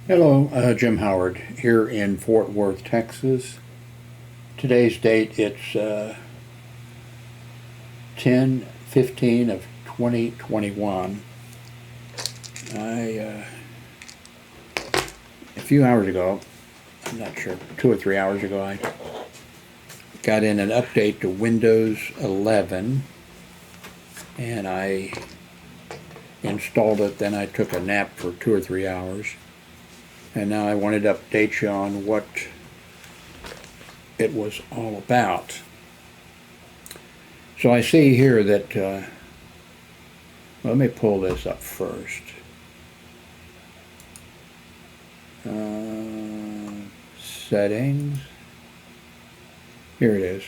Hello, Jim Howard here in Fort Worth, Texas. Today's date, it's 10/15 of 2021. A few hours ago, I'm not sure, 2 or 3 hours ago, I got in an update to Windows 11 and I installed it. Then I took a nap for 2 or 3 hours. And now I wanted to update you on what it was all about. So I see here that, let me pull this up first. Settings. Here it is.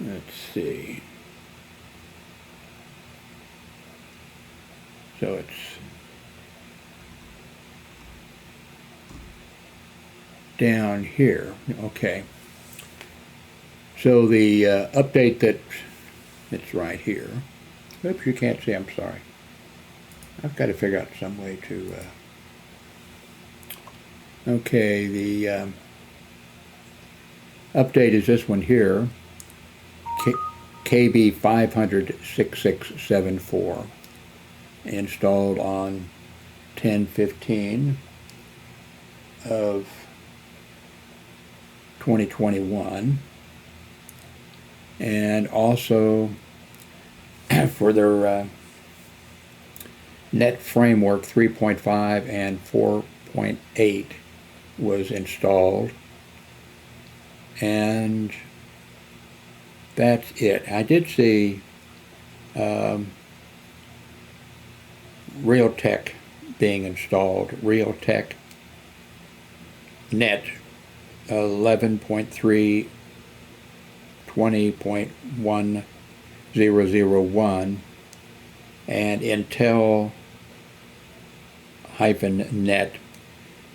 Let's see. So it's down here. Okay. So the update that it's right here. Oops, you can't see. I'm sorry. I've got to figure out some way to. Okay, the update is this one here. KB 500-6674. Installed on 10/15 of 2021, and also for their Net Framework 3.5 and 4.8 was installed, and that's it. I did see Realtek being installed. Realtek Net 11.3 20.1001 and Intel Net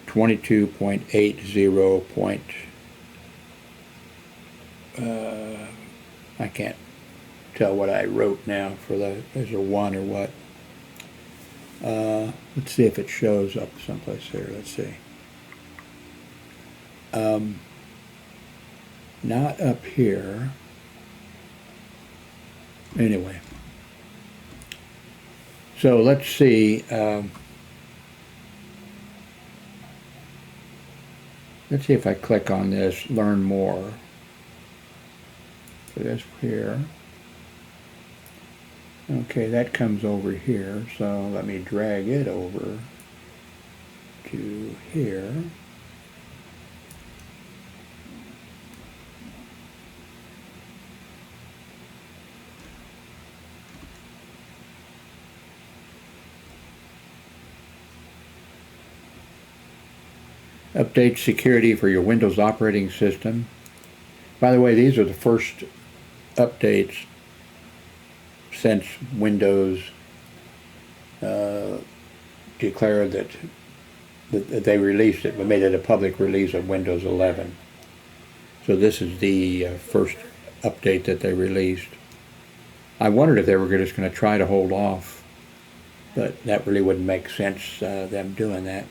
22.80. I can't tell what I wrote now for the as a one or what. Let's see if it shows up someplace here. Let's see. Not up here. Anyway. So let's see. Let's see if I click on this, learn more. So this here. Okay, that comes over here, so let me drag it over to here. Update security for your Windows operating system. By the way, these are the first updates since Windows declared that they released it, but made it a public release of Windows 11. So this is the first update that they released. I wondered if they were just going to try to hold off, but that really wouldn't make sense, them doing that.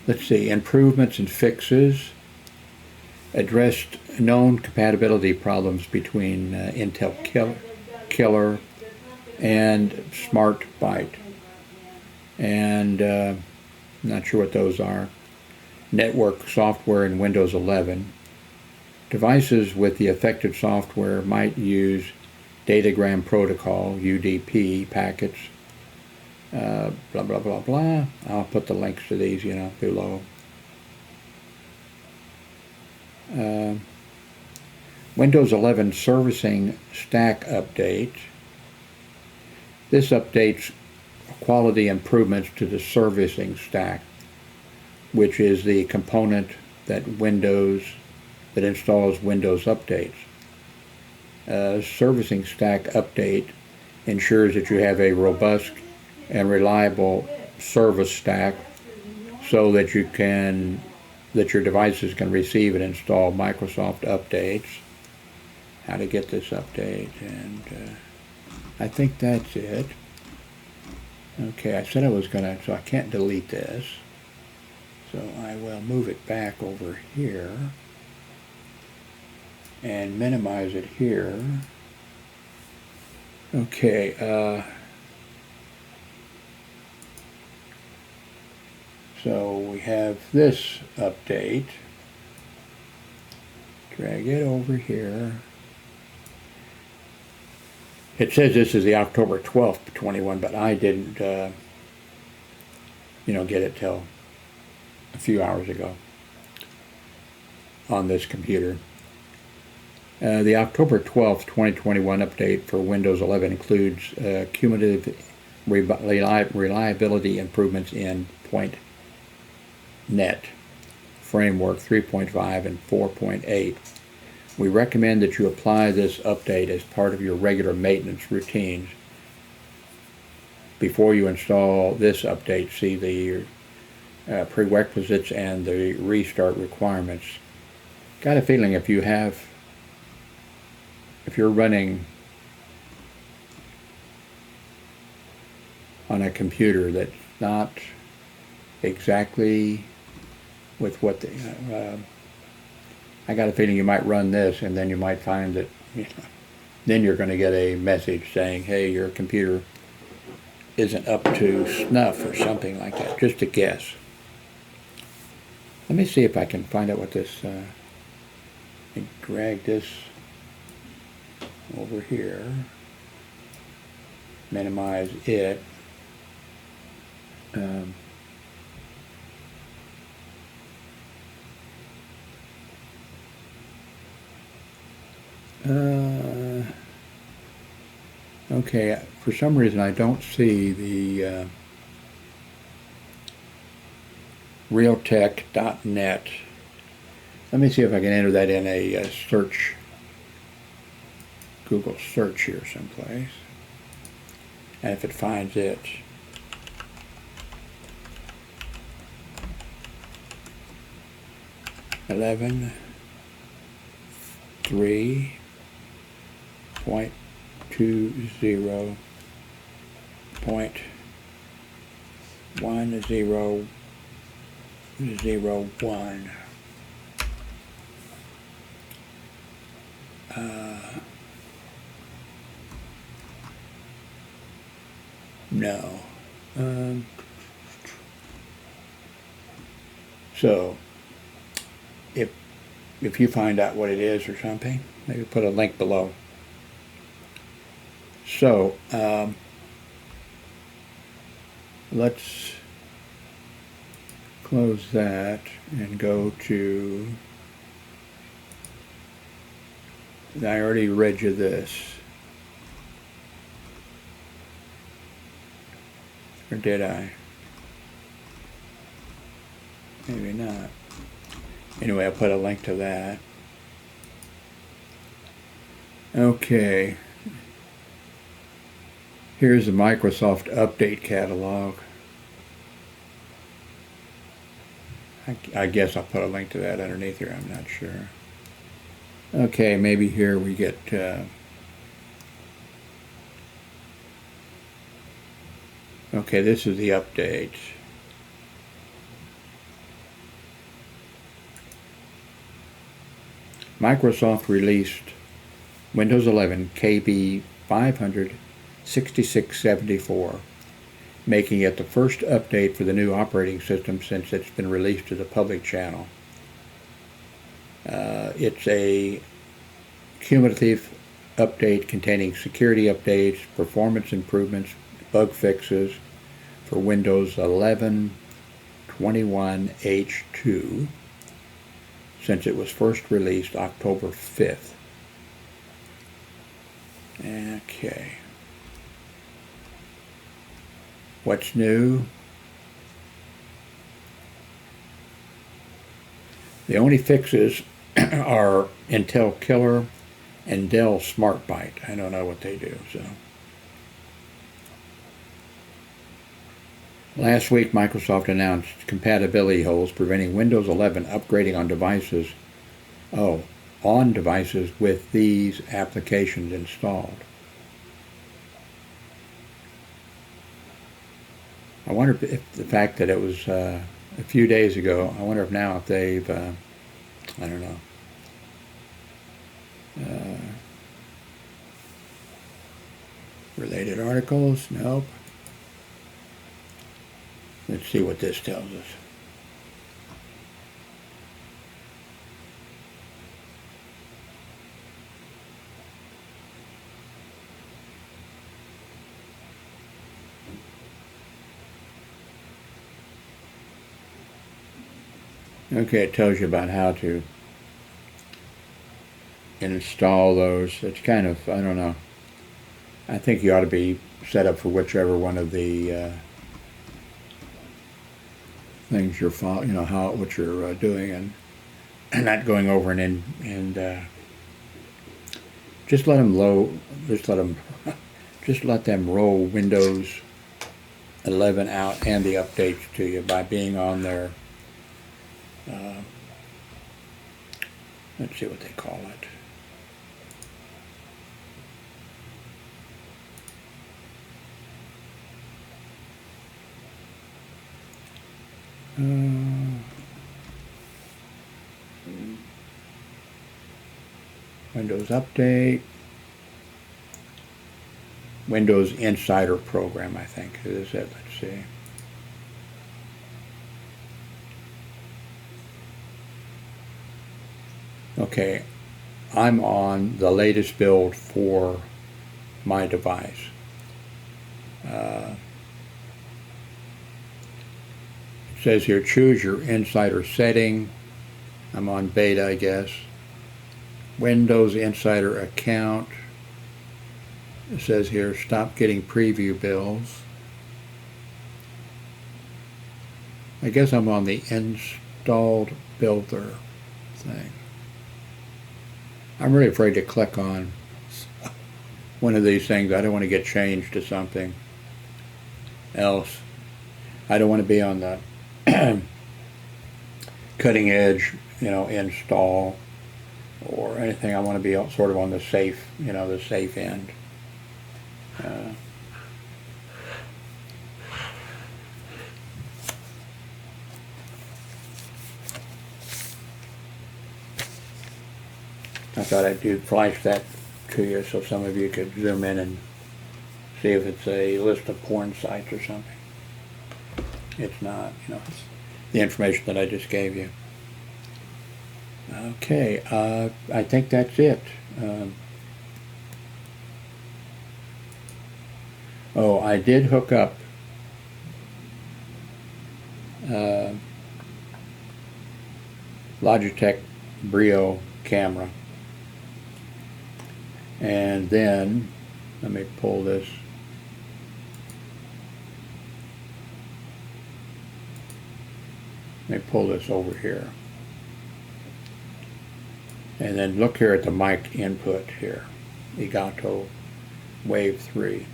Let's see, improvements and fixes. Addressed known compatibility problems between Intel Killer and SmartByte. And not sure what those are. Network software in Windows 11. Devices with the affected software might use Datagram Protocol, UDP, packets. Blah, blah, blah, blah. I'll put the links to these, below. Windows 11 Servicing Stack Update. This updates quality improvements to the servicing stack, which is the component that installs Windows updates. Servicing Stack Update ensures that you have a robust and reliable service stack so that your devices can receive and install Microsoft updates. how to get this update, and I think that's it. Okay, I said I was gonna, so I can't delete this. So I will move it back over here and minimize it here. Okay, so we have this update. Drag it over here. It says this is the October 12th, 21, but I didn't, get it till a few hours ago on this computer. The October 12th, 2021 update for Windows 11 includes cumulative reliability improvements in .NET Framework 3.5 and 4.8. We recommend that you apply this update as part of your regular maintenance routines. Before you install this update, see the prerequisites and the restart requirements. Got a feeling if you're running on a computer that's not exactly with what I got a feeling you might run this, and then you might find that then you're going to get a message saying, hey, your computer isn't up to snuff or something like that. Just a guess. Let me see if I can find out what this, drag this over here, minimize it. Okay, for some reason I don't see the realtek.net. Let me see if I can enter that in a search, Google search here someplace. And if it finds it, .3.20.1 no. So if you find out what it is or something, maybe put a link below. So let's close that and go to, I already read you this. Or did I? Maybe not. Anyway, I'll put a link to that. Okay. Here's the Microsoft Update Catalog. I guess I'll put a link to that underneath here, I'm not sure. Okay, maybe here we get okay, this is the update. Microsoft released Windows 11 KB 56674, making it the first update for the new operating system since it's been released to the public channel. It's a cumulative update containing security updates, performance improvements, bug fixes for Windows 11 21H2 since it was first released October 5th. Okay. What's new? The only fixes are Intel Killer and Dell SmartByte. I don't know what they do, so. Last week, Microsoft announced compatibility holes preventing Windows 11 upgrading on devices on devices with these applications installed. I wonder if the fact that it was a few days ago, I wonder if now if they've, I don't know, related articles? Nope. Let's see what this tells us. Okay, it tells you about how to install those. It's kind of, I don't know. I think you ought to be set up for whichever one of the things you're following, you know, what you're doing, and not going over and just let them just let them roll Windows 11 out and the updates to you by being on their, let's see what they call it. Windows Update, Windows Insider Program, I think is it. Let's see. Okay, I'm on the latest build for my device. It says here, choose your insider setting. I'm on beta, I guess. Windows Insider account. It says here, stop getting preview bills. I guess I'm on the installed builder thing. I'm really afraid to click on one of these things. I don't want to get changed to something else. I don't want to be on the cutting edge, you know, install or anything. I want to be sort of on the safe, you know, the safe end. I thought I'd flash that to you so some of you could zoom in and see if it's a list of porn sites or something. It's not, you know, it's the information that I just gave you. Okay, I think that's it. Oh, I did hook up Logitech Brio camera, and then let me pull this. Let me pull this over here. And then look here at the mic input here, Elgato Wave 3.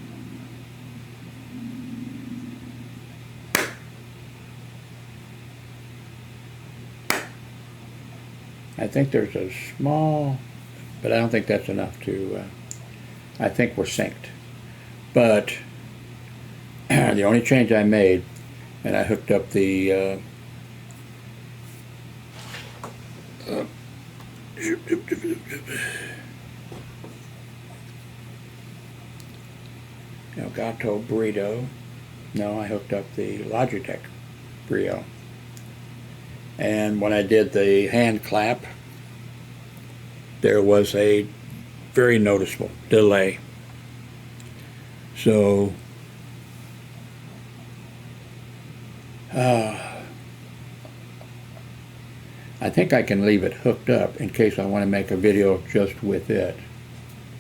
I think there's a small, but I don't think that's enough to, I think we're synced. But the only change I made, and I hooked up the Elgato Burrito. No, I hooked up the Logitech Brio. And when I did the hand clap, there was a very noticeable delay. So I think I can leave it hooked up in case I want to make a video just with it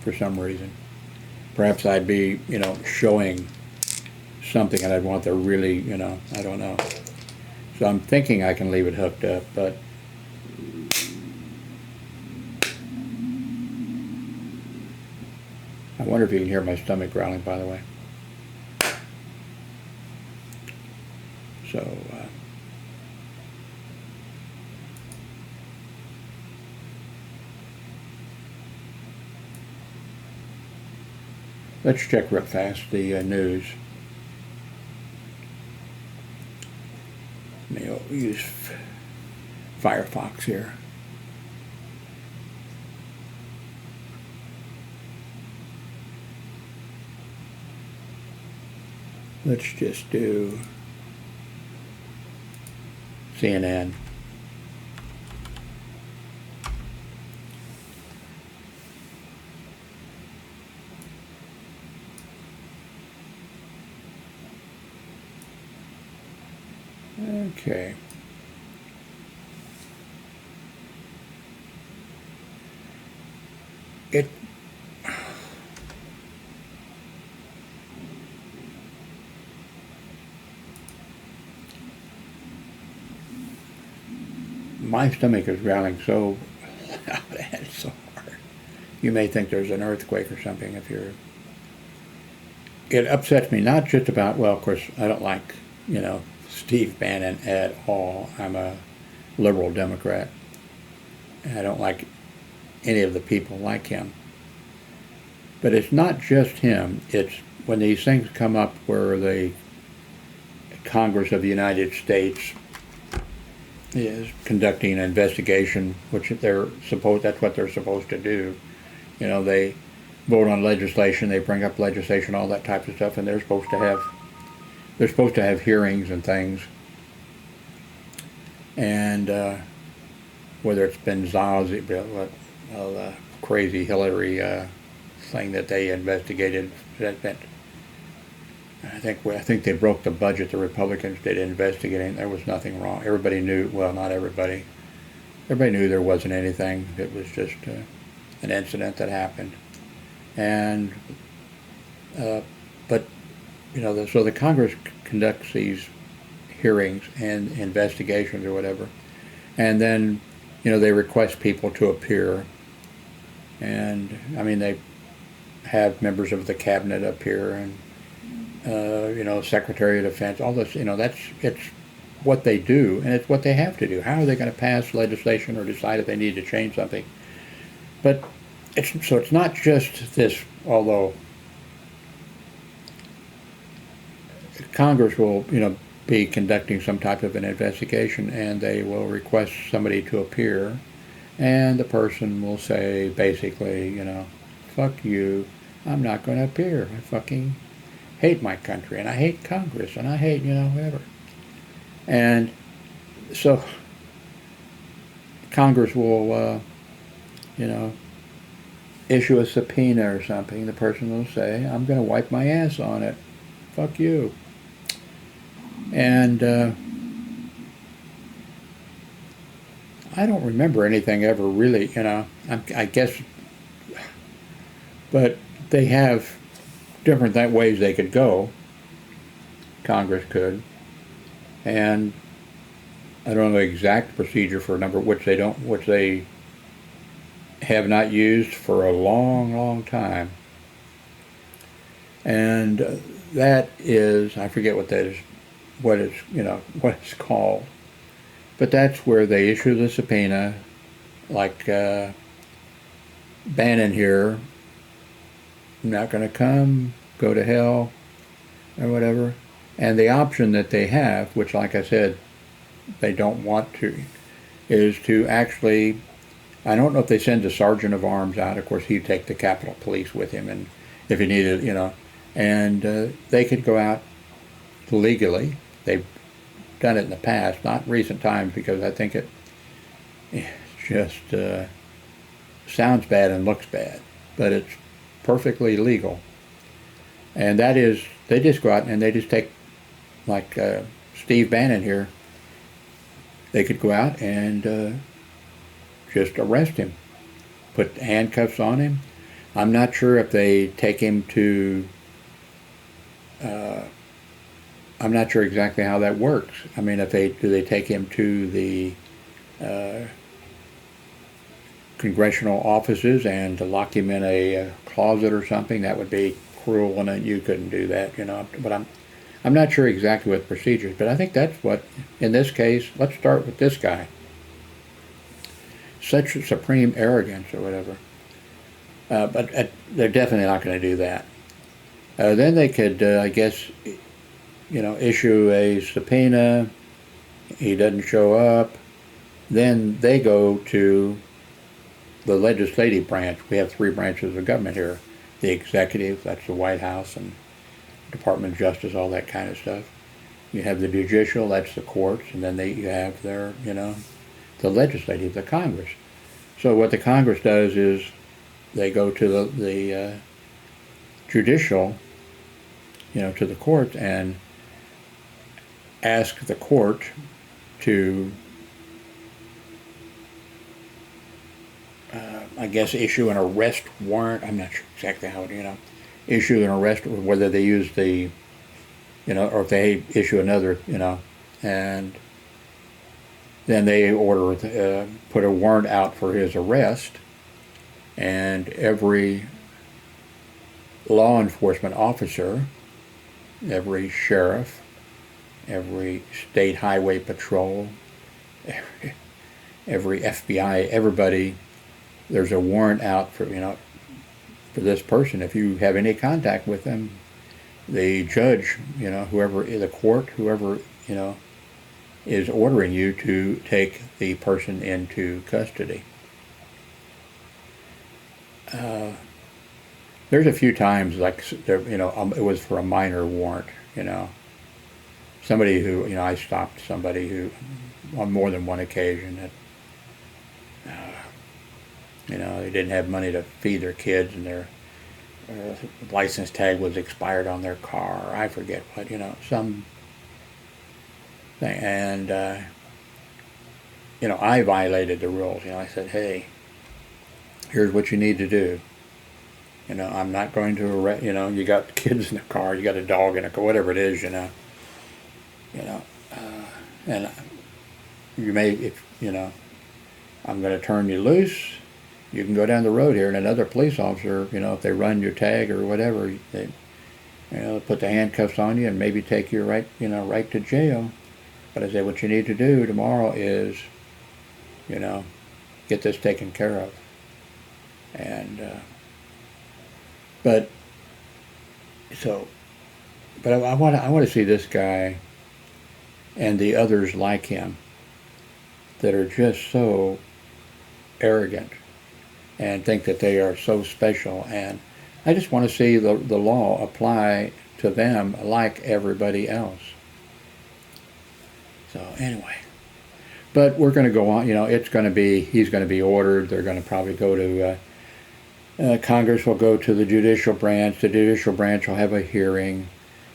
for some reason. Perhaps I'd be, you know, showing something and I'd want to really, you know, I don't know. So I'm thinking I can leave it hooked up, but I wonder if you can hear my stomach growling, by the way. So, Let's check real fast the news. Let me use Firefox here. Let's just do CNN. Okay. It my stomach is growling so loud and so hard. You may think there's an earthquake or something if you're. It upsets me not just about, well, of course, I don't like, Steve Bannon at all. I'm a liberal Democrat. I don't like any of the people like him. But it's not just him. It's when these things come up where the Congress of the United States is conducting an investigation, which that's what they're supposed to do. They vote on legislation, they bring up legislation, all that type of stuff, and they're supposed to have hearings and things. And whether it's Benghazi, the crazy Hillary thing that they investigated, I think they broke the budget. The Republicans did investigating. There was nothing wrong. Everybody knew. Well, not everybody. Everybody knew there wasn't anything. It was just an incident that happened. And but so the Congress conducts these hearings and investigations or whatever, and then they request people to appear, and I mean they have members of the cabinet appear and. Secretary of Defense, all this, it's what they do, and it's what they have to do. How are they going to pass legislation or decide if they need to change something? But it's not just this, although Congress will, be conducting some type of an investigation, and they will request somebody to appear, and the person will say, basically, fuck you, I'm not going to appear. I fucking hate my country, and I hate Congress, and I hate, whatever. And so Congress will, issue a subpoena or something. The person will say, I'm going to wipe my ass on it. Fuck you. And I don't remember anything ever really, I guess, but they have different ways they could go. Congress could, and I don't know the exact procedure for a number which they have not used for a long, long time. And that is, I forget what that is, what it's called, but that's where they issue the subpoena, like Bannon here. I'm not going to come, go to hell, or whatever. And the option that they have, which like I said, they don't want to, is to actually, I don't know if they send a sergeant of arms out. Of course, he'd take the Capitol Police with him, and if he needed, and they could go out legally. They've done it in the past, not in recent times, because I think it just sounds bad and looks bad, but it's perfectly legal. And that is, they just go out and they just take, like Steve Bannon here, they could go out and just arrest him, put handcuffs on him. I'm not sure if they take him to, I'm not sure exactly how that works. I mean, do they take him to the congressional offices and to lock him in a closet or something? That would be cruel, and you couldn't do that, But I'm not sure exactly what procedures, but I think that's what, in this case, let's start with this guy. Such supreme arrogance or whatever. But they're definitely not going to do that. Then they could, I guess, issue a subpoena. He doesn't show up. Then they go to the legislative branch. We have three branches of government here. The executive, that's the White House and Department of Justice, all that kind of stuff. You have the judicial, that's the courts, and then you have the legislative, the Congress. So what the Congress does is they go to the judicial, to the court and ask the court to, I guess, issue an arrest warrant. I'm not sure exactly how, issue an arrest, whether they use the, or if they issue another, and then they put a warrant out for his arrest, and every law enforcement officer, every sheriff, every state highway patrol, every FBI, everybody, there's a warrant out for this person. If you have any contact with them, the judge, whoever, the court, whoever, is ordering you to take the person into custody. There's a few times, like, it was for a minor warrant, somebody who, I stopped somebody who, on more than one occasion, that, they didn't have money to feed their kids, and their license tag was expired on their car, or I forget what, some thing. And, I violated the rules. I said, hey, here's what you need to do. I'm not going to arrest, you got kids in the car, you got a dog in a car, whatever it is, and you may, if, I'm going to turn you loose. You can go down the road here, and another police officer, if they run your tag or whatever, they, put the handcuffs on you and maybe take you right to jail. But I said, what you need to do tomorrow is, get this taken care of. And, but I want to see this guy and the others like him that are just so arrogant and think that they are so special. And I just want to see the law apply to them like everybody else. So anyway, but we're going to go on. He's going to be ordered. They're going to probably go to, Congress will go to the judicial branch. The judicial branch will have a hearing,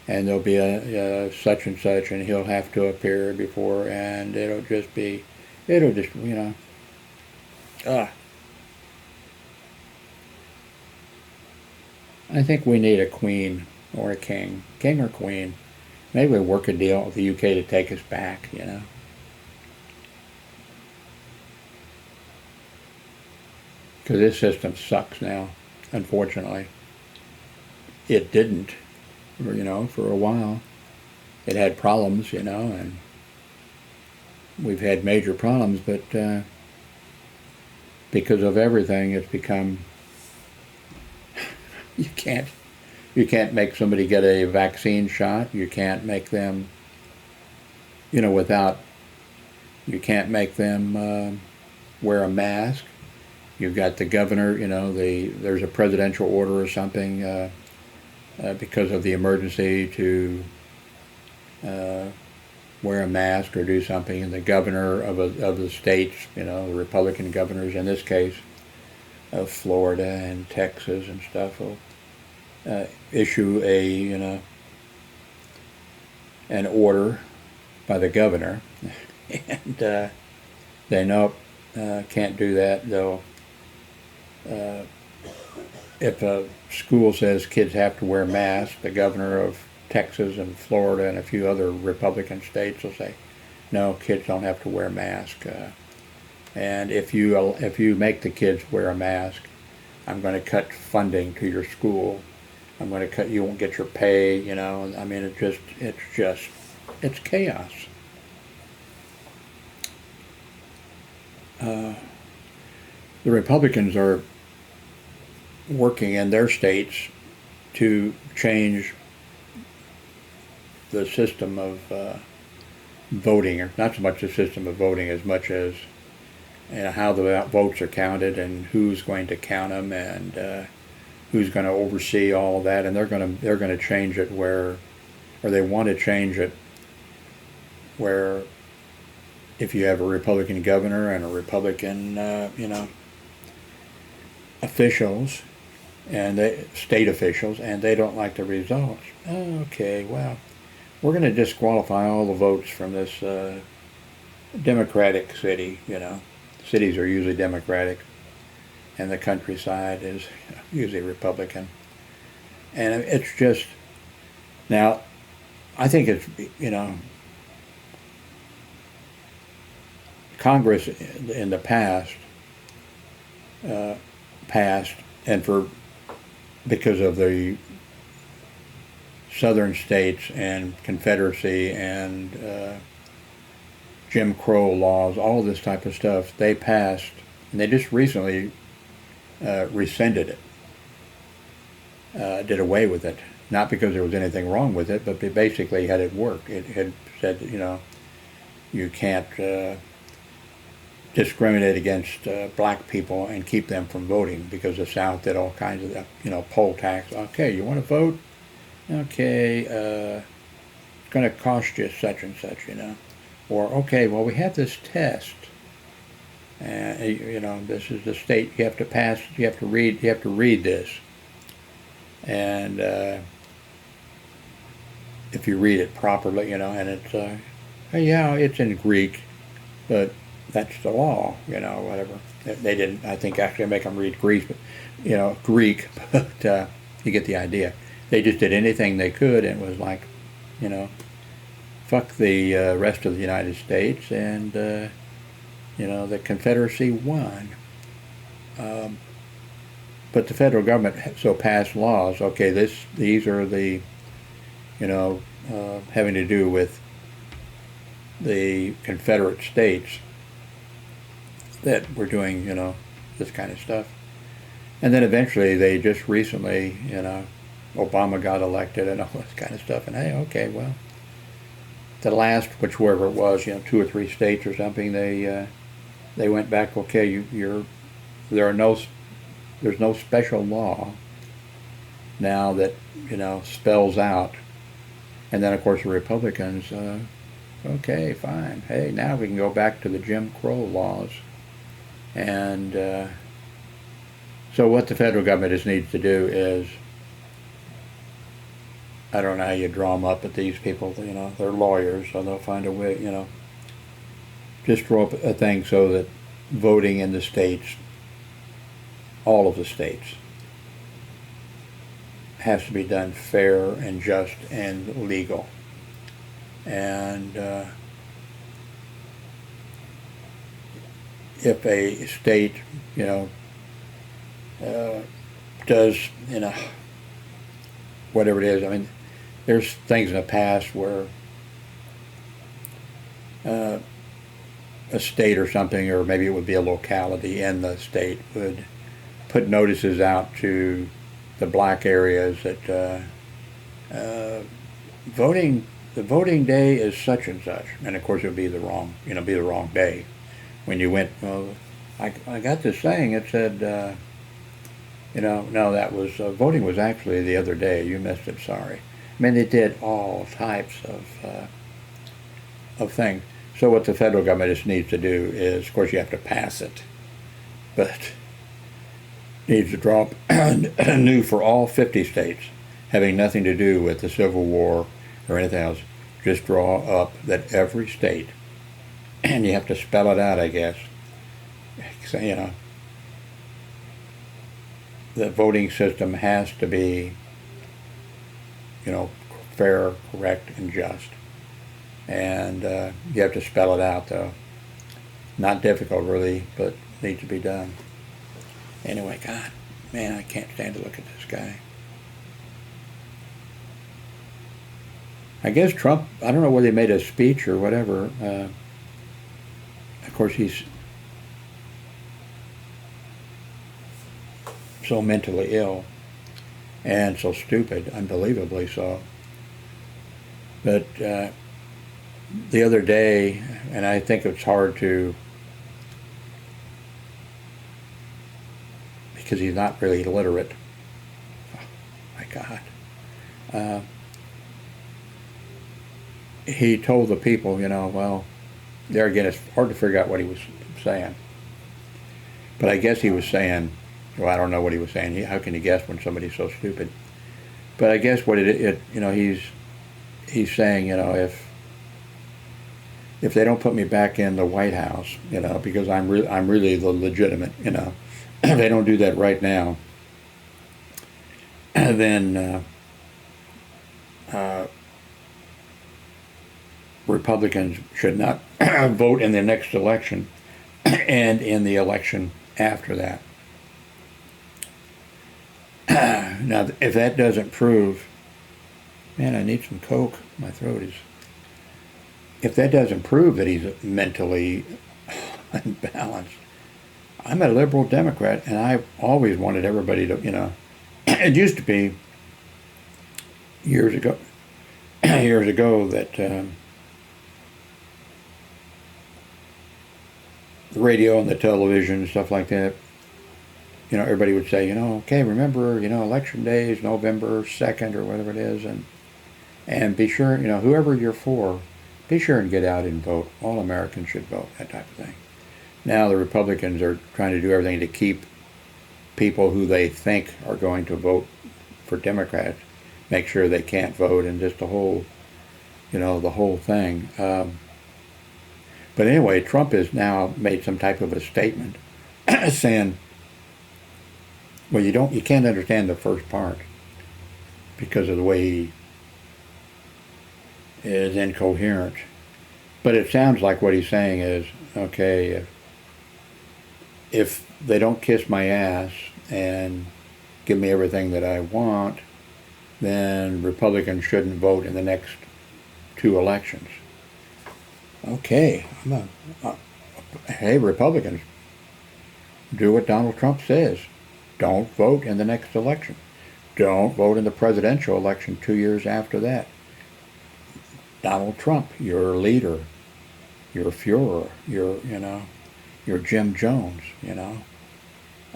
and there'll be a such and such, and he'll have to appear before, and it'll just, I think we need a queen or a king or queen. Maybe we work a deal with the UK to take us back, Because this system sucks now, unfortunately. It didn't, for a while. It had problems, and we've had major problems, but because of everything, it's become, you can't make somebody get a vaccine shot. You can't make them, you can't make them wear a mask. You've got the governor, there's a presidential order or something because of the emergency to wear a mask or do something, and the governor of the states, the Republican governors in this case, of Florida and Texas and stuff, will issue an order by the governor, and they know can't do that. They'll if a school says kids have to wear masks, the governor of Texas and Florida and a few other Republican states will say, no, kids don't have to wear masks. And if you make the kids wear a mask, I'm going to cut funding to your school. I'm going to cut. You won't get your pay. I mean, it's chaos. The Republicans are working in their states to change the system of voting, or not so much the system of voting as much as how the votes are counted and who's going to count them and who's going to oversee all of that. And they're going to change it where, or they want to change it where, if you have a Republican governor and a Republican, officials and state officials, and they don't like the results. Okay, well, we're going to disqualify all the votes from this Democratic city. Cities are usually Democratic, and the countryside is usually Republican. And it's just, now, I think it's, Congress in the past passed, and because of the southern states and Confederacy and Jim Crow laws, all this type of stuff, they passed, and they just recently rescinded it, did away with it. Not because there was anything wrong with it, but they basically had it work. It had said, you can't discriminate against black people and keep them from voting, because the South did all kinds of, poll tax. Okay, you want to vote? Okay, it's going to cost you such and such, Or, okay, well, we have this test. And, this is the state, you have to pass, you have to read this. And if you read it properly, and it's, yeah, it's in Greek, but that's the law, whatever. They didn't, I think, actually make them read Greek, but you get the idea. They just did anything they could, and it was like, fuck the rest of the United States, and, the Confederacy won. But the federal government so passed laws, okay, these are the, having to do with the Confederate States that were doing, this kind of stuff. And then eventually they just recently, Obama got elected and all this kind of stuff. And hey, okay, well, the last, whichever it was, 2 or 3 states or something, they went back, okay, there's no special law now that, spells out. And then, of course, the Republicans, okay, fine. Hey, now we can go back to the Jim Crow laws. And so what the federal government just needs to do is, I don't know how you draw them up, but these people, they're lawyers, so they'll find a way, just draw up a thing so that voting in the states, all of the states, has to be done fair and just and legal. And if a state, does, whatever it is, I mean, there's things in the past where a state or something, or maybe it would be a locality in the state, would put notices out to the black areas that the voting day is such and such, and of course it would be the wrong day. When you went, well, I got this thing. It said, no, that was voting was actually the other day. You missed it. Sorry. I mean, they did all types of things. So what the federal government just needs to do is, of course, you have to pass it, but needs to draw up new for all 50 states, having nothing to do with the Civil War or anything else. Just draw up that every state, and you have to spell it out, I guess. So, the voting system has to be, fair, correct, and just. And you have to spell it out, though. Not difficult, really, but needs to be done. Anyway, God, man, I can't stand to look at this guy. I guess Trump, I don't know whether he made a speech or whatever. Of course, he's so mentally ill. and so stupid, unbelievably so. But the other day, and I think it's hard to, because he's not really literate. Oh, my God. He told the people, well, there again, it's hard to figure out what he was saying. But I guess he was saying, well, I don't know what he was saying. How can you guess when somebody's so stupid? But I guess what he's saying, if they don't put me back in the White House, because I'm really the legitimate, if they don't do that right now, then Republicans should not vote in the next election and in the election after that. Now, if that doesn't prove, man, I need some Coke. My throat is. If that doesn't prove that he's mentally unbalanced, I'm a liberal Democrat, and I've always wanted everybody to, it used to be years ago that the radio and the television and stuff like that, everybody would say, okay, remember, election day is November 2nd or whatever it is, and be sure, whoever you're for, be sure and get out and vote. All Americans should vote, that type of thing. Now the Republicans are trying to do everything to keep people who they think are going to vote for Democrats, make sure they can't vote, and just the whole thing. But anyway, Trump has now made some type of a statement saying, well, you can't understand the first part because of the way he is incoherent. But it sounds like what he's saying is, okay, if they don't kiss my ass and give me everything that I want, then Republicans shouldn't vote in the next 2 elections. Okay, hey, Republicans, do what Donald Trump says. Don't vote in the next election. Don't vote in the presidential election 2 years after that. Donald Trump, your leader, your Fuhrer, your Jim Jones,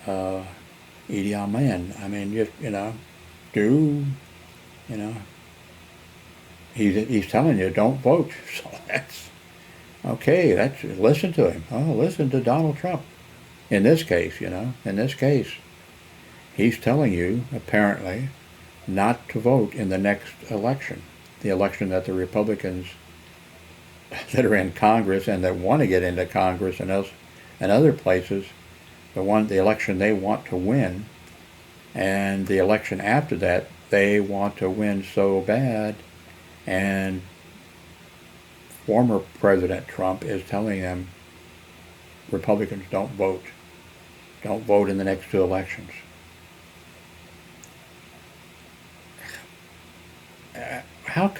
Idi Amin. I mean, just, he's telling you don't vote. So that's okay. Listen to him. Oh, listen to Donald Trump. In this case, he's telling you apparently not to vote in the next election, the election that the Republicans that are in Congress and that want to get into Congress and other places, the election they want to win, and the election after that they want to win so bad, and former President Trump is telling them, Republicans don't vote in the next 2 elections. How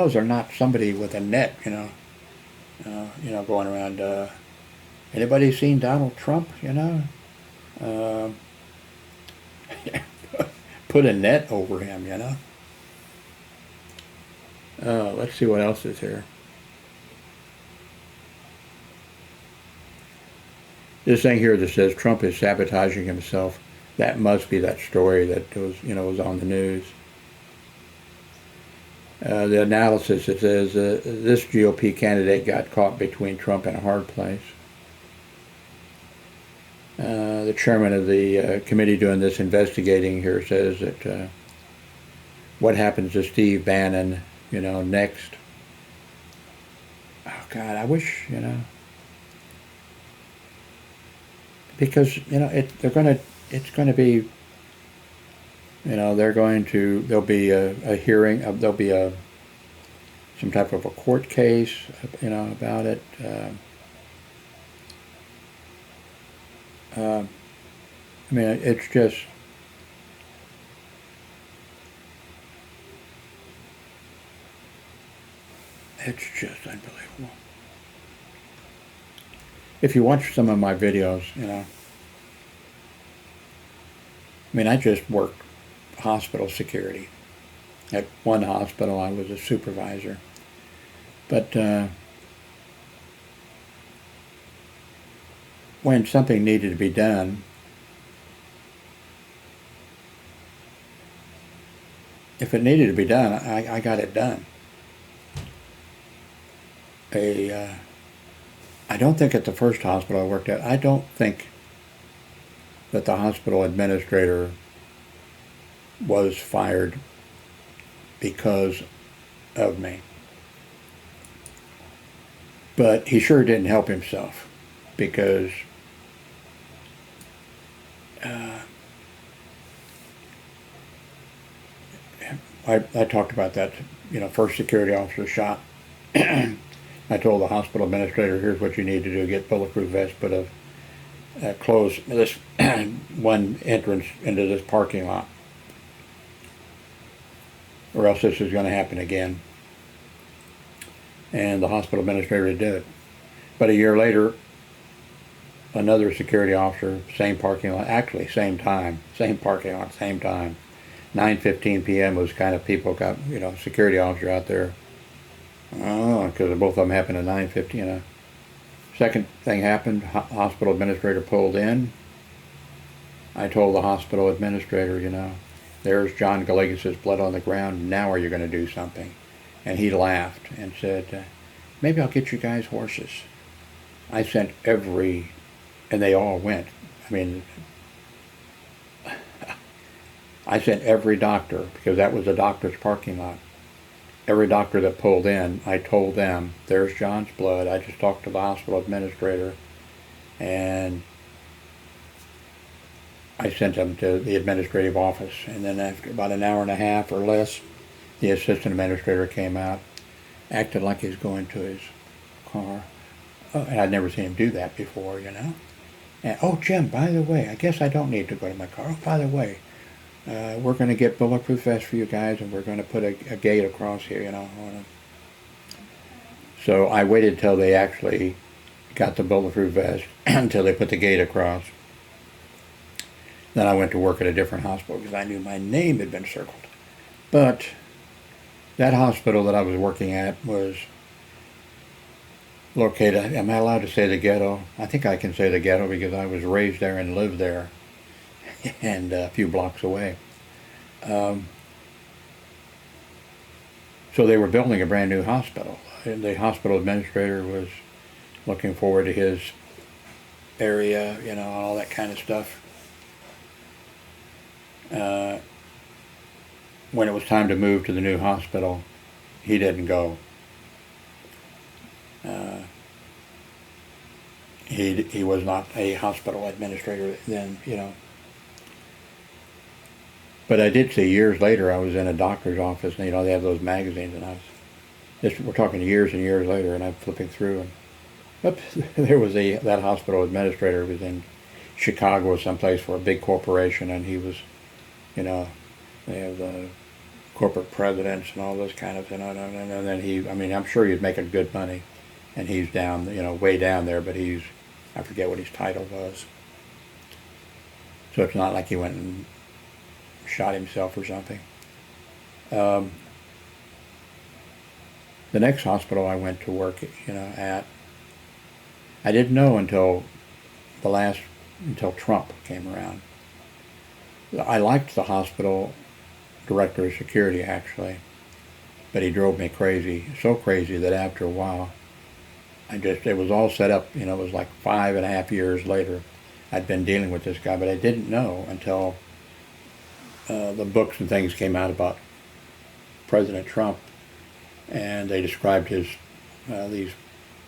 is there not somebody with a net, going around? Anybody seen Donald Trump? Put a net over him. Let's see what else is here. This thing here that says Trump is sabotaging himself. That must be that story that was on the news. The analysis, it says this GOP candidate got caught between Trump and a hard place. The chairman of the committee doing this investigating here says that what happens to Steve Bannon, next. Oh God, I wish, because it's going to be. There'll be a hearing, there'll be some type of a court case, about it. It's just, unbelievable. If you watch some of my videos, I just worked hospital security. At one hospital, I was a supervisor. But when something needed to be done, if it needed to be done, I got it done. I don't think at the first hospital I worked at, I don't think that the hospital administrator was fired because of me. But he sure didn't help himself, because I talked about that, first security officer shot. I told the hospital administrator, here's what you need to do: get bulletproof vests, put close this one entrance into this parking lot, or else this is going to happen again. And the hospital administrator did it. But a year later, another security officer, same parking lot, actually same time, same parking lot, same time. 9:15 p.m. was kind of, people got, security officer out there. Oh, because both of them happened at 9:15. Second thing happened, hospital administrator pulled in. I told the hospital administrator, there's John Galegas' blood on the ground. Now are you going to do something? And he laughed and said, maybe I'll get you guys horses. I sent and they all went. I sent every doctor, because that was a doctor's parking lot. Every doctor that pulled in, I told them, there's John's blood. I just talked to the hospital administrator, and I sent them to the administrative office. And then after about an hour and a half or less, the assistant administrator came out, acted like he was going to his car. Oh, and I'd never seen him do that before, And, oh, Jim, by the way, I guess I don't need to go to my car. Oh, by the way, we're going to get bulletproof vests for you guys, and we're going to put a gate across here, So I waited till they actually got the bulletproof vest, until they put the gate across. Then I went to work at a different hospital, because I knew my name had been circled. But that hospital that I was working at was located, am I allowed to say the ghetto? I think I can say the ghetto, because I was raised there and lived there, and a few blocks away. So they were building a brand new hospital. And the hospital administrator was looking forward to his area, all that kind of stuff. When it was time to move to the new hospital, he didn't go. He was not a hospital administrator then, But I did see years later, I was in a doctor's office, and they have those magazines, and we're talking years and years later, and I'm flipping through, and oops, there was that hospital administrator was in Chicago or someplace for a big corporation, and he was, they have the corporate presidents and all those kind of, and then I'm sure he's making good money, and he's down, way down there, but I forget what his title was. So it's not like he went and shot himself or something. The next hospital I went to work, at, I didn't know until Trump came around. I liked the hospital director of security, actually, but he drove me crazy, so crazy that after a while, it was all set up, it was like 5.5 years later, I'd been dealing with this guy, but I didn't know until the books and things came out about President Trump, and they described these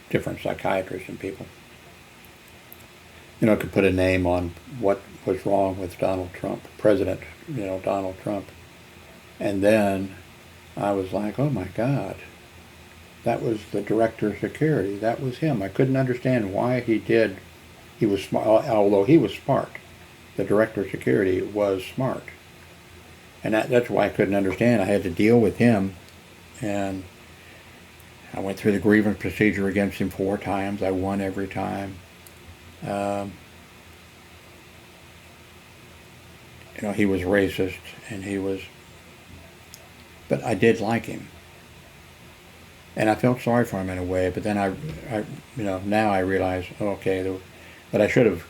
different psychiatrists and people. Could put a name on what was wrong with Donald Trump, President, Donald Trump. And then I was like, oh my God, that was the director of security. That was him. I couldn't understand why he was smart, although he was smart. The director of security was smart. And that's why I couldn't understand. I had to deal with him, and I went through the grievance procedure against him 4 times. I won every time. he was racist, and but I did like him. And I felt sorry for him in a way, but then now I realize, okay, but I should have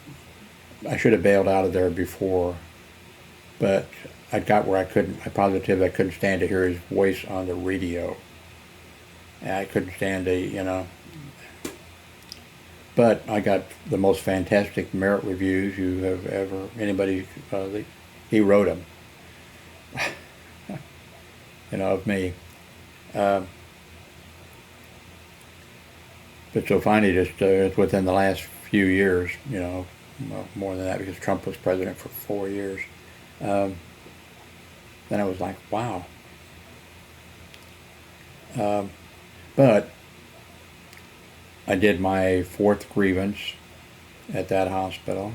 bailed out of there before, but I got where I couldn't stand to hear his voice on the radio. And I couldn't stand but I got the most fantastic merit reviews you have anybody, he wrote them, of me. But so finally, just within the last few years, more than that, because Trump was president for 4 years, then I was like, wow. But I did my 4th grievance at that hospital,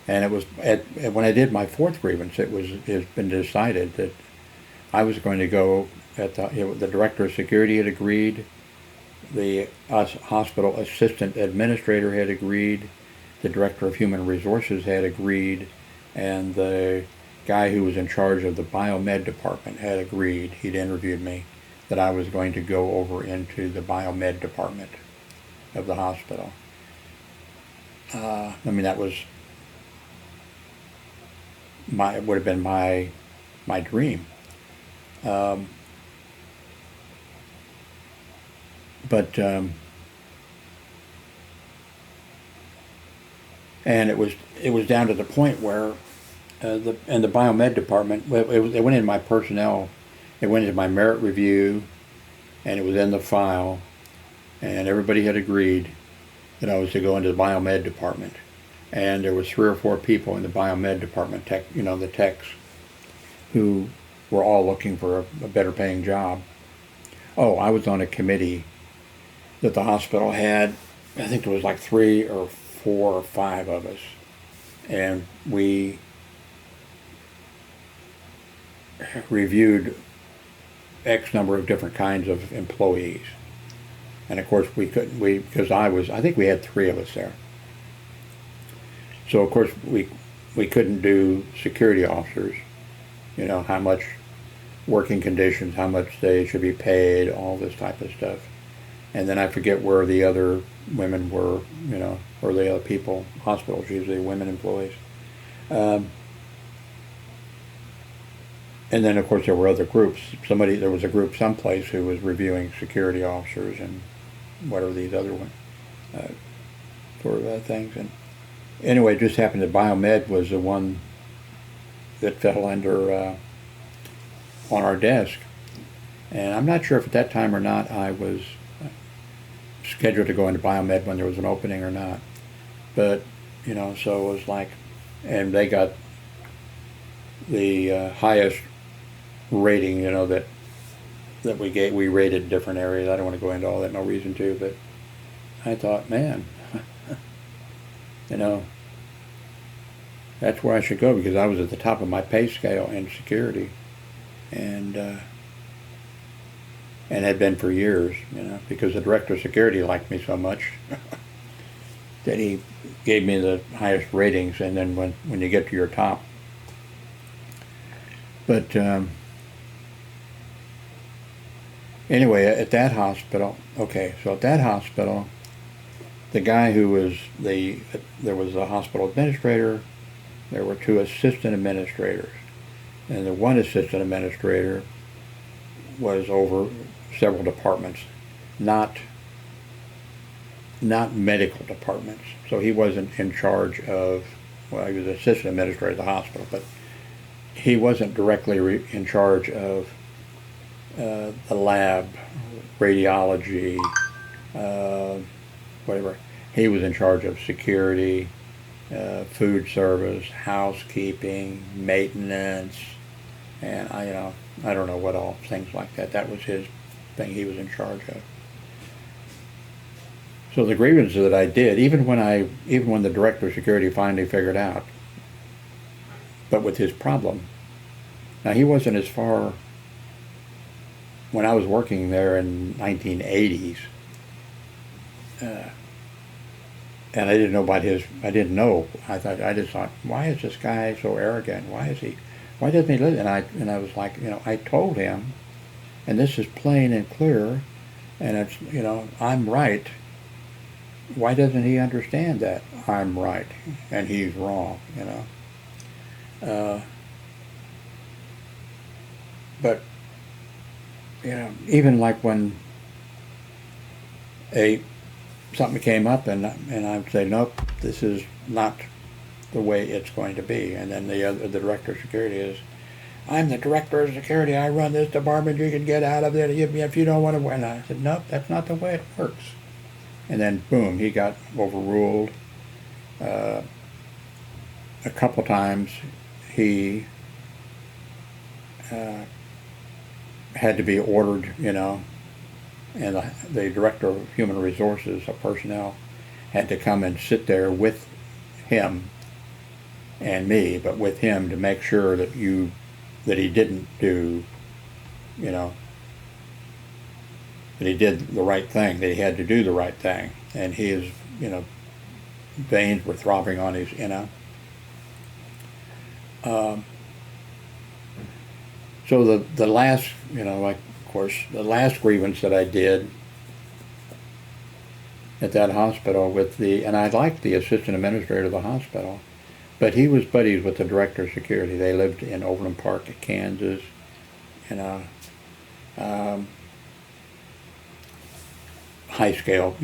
and it was when I did my 4th grievance, it's been decided that I was going to go the director of security had agreed. The hospital assistant administrator had agreed, the director of human resources had agreed, and the guy who was in charge of the biomed department had agreed, he'd interviewed me, that I was going to go over into the biomed department of the hospital. That was it would have been my dream. And it was down to the point where the biomed department, it went in my personnel, it went into my merit review, and it was in the file, and everybody had agreed that I was to go into the biomed department, and there was 3 or 4 people in the biomed department, the techs, who were all looking for a better paying job. Oh, I was on a committee that the hospital had. I think there was like 3 or 4 or 5 of us, and we reviewed X number of different kinds of employees. And of course because I think we had 3 of us there. So of course we couldn't do security officers, how much working conditions, how much they should be paid, all this type of stuff. And then I forget where the other women were, or the other people, hospitals, usually women employees. And then, of course, there were other groups. There was a group someplace who was reviewing security officers and whatever these other ones, things. And anyway, it just happened that biomed was the one that fell under on our desk. And I'm not sure if at that time or not I was scheduled to go into biomed when there was an opening or not. But, so it was like, and they got the highest rating, that we rated different areas. I don't want to go into all that, no reason to, but I thought, man, that's where I should go, because I was at the top of my pay scale in security, and had been for years, because the director of security liked me so much that he gave me the highest ratings, and then when you get to your top. But anyway, at that hospital, the guy who was there was a hospital administrator, there were 2 assistant administrators, and the one assistant administrator was over several departments, not medical departments. So he wasn't in charge of, he was assistant administrator of the hospital, but he wasn't directly in charge of the lab, radiology, whatever. He was in charge of security, food service, housekeeping, maintenance, and I don't know what all, things like that. That was his thing he was in charge of. So the grievances that I did, even when the director of security finally figured out, but with his problem. Now he wasn't as far, when I was working there in 1980s, and I didn't know about his. I didn't know. I just thought, why is this guy so arrogant? Why doesn't he listen? And I was like, I told him, and this is plain and clear, and it's, I'm right. Why doesn't he understand that I'm right and he's wrong? But even like when a something came up, and I'd say, nope, this is not the way it's going to be. And then the director of security is, I'm the director of security. I run this department. You can get out of there if you don't want to. And I said, nope, that's not the way it works. And then boom, he got overruled. A couple times he had to be ordered, and the director of human resources of personnel had to come and sit there with him and me, but with him, to make sure that he didn't do, that he did the right thing, that he had to do the right thing. And his, veins were throbbing on his, So the last, like, of course, the last grievance that I did at that hospital and I liked the assistant administrator of the hospital, but he was buddies with the director of security. They lived in Overland Park, Kansas, high scale,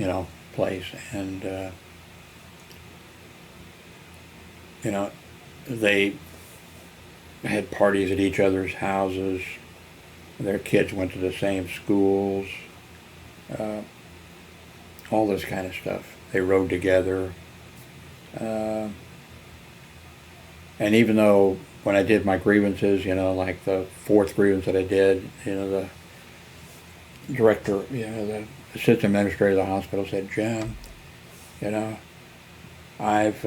place. And, they had parties at each other's houses. Their kids went to the same schools. All this kind of stuff. They rode together. And even though when I did my grievances, like the fourth grievance that I did, the director, the assistant administrator of the hospital said, Jim, I've,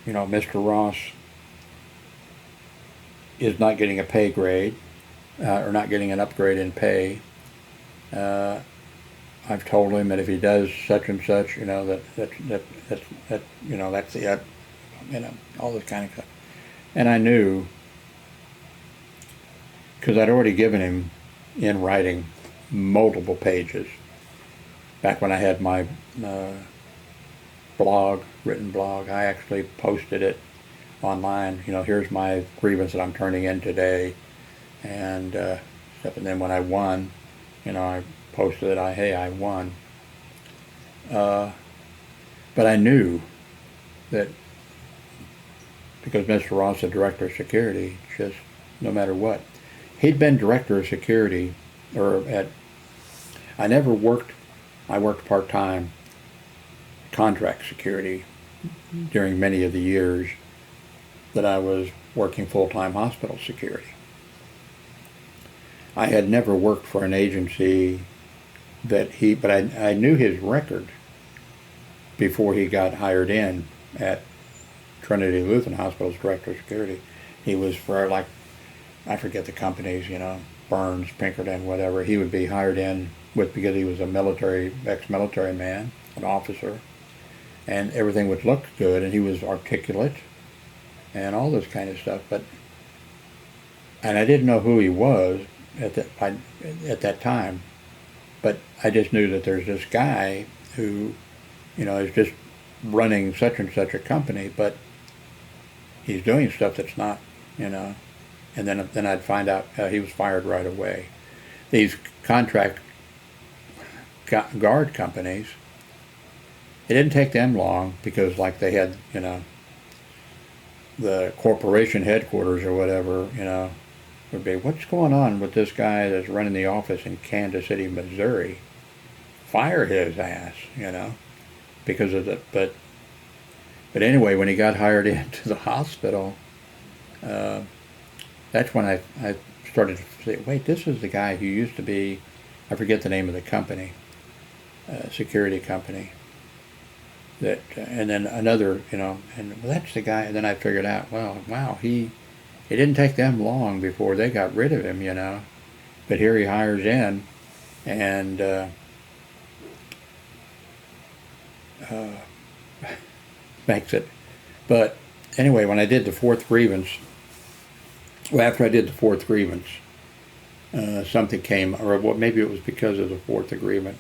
Mr. Ross is not getting a pay grade, or not getting an upgrade in pay. I've told him that if he does such and such, that's it, all this kind of stuff. And I knew, because I'd already given him in writing multiple pages back when I had my written blog. I actually posted it online. Here's my grievance that I'm turning in today, and stuff. And then when I won, I posted it. Hey, I won. But I knew that because Mr. Ross, the director of security, just no matter what, he'd been director of security, I worked part-time contract security during many of the years that I was working full-time hospital security. I had never worked for an agency but I knew his record before he got hired in at Trinity Lutheran Hospital's director of security. He was for, like, I forget the companies, Burns, Pinkerton, whatever. He would be hired in because he was a ex-military man, an officer, and everything would look good, and he was articulate and all this kind of stuff. And I didn't know who he was at that time, but I just knew that there's this guy who, is just running such and such a company, but he's doing stuff that's not, and then I'd find out he was fired right away. These contract guard companies, it didn't take them long because, like, they had, the corporation headquarters or whatever, would be, what's going on with this guy that's running the office in Kansas City, Missouri? Fire his ass, because of the, but anyway, when he got hired into the hospital, that's when I started to say, wait, this is the guy who used to be, I forget the name of the company, security company, that, and then another, and that's the guy. And then I figured out, well, wow, it didn't take them long before they got rid of him, but here he hires in, and makes it. But anyway, when I did the fourth grievance, well, after I did the fourth grievance, something came, or well, maybe it was because of the fourth agreement.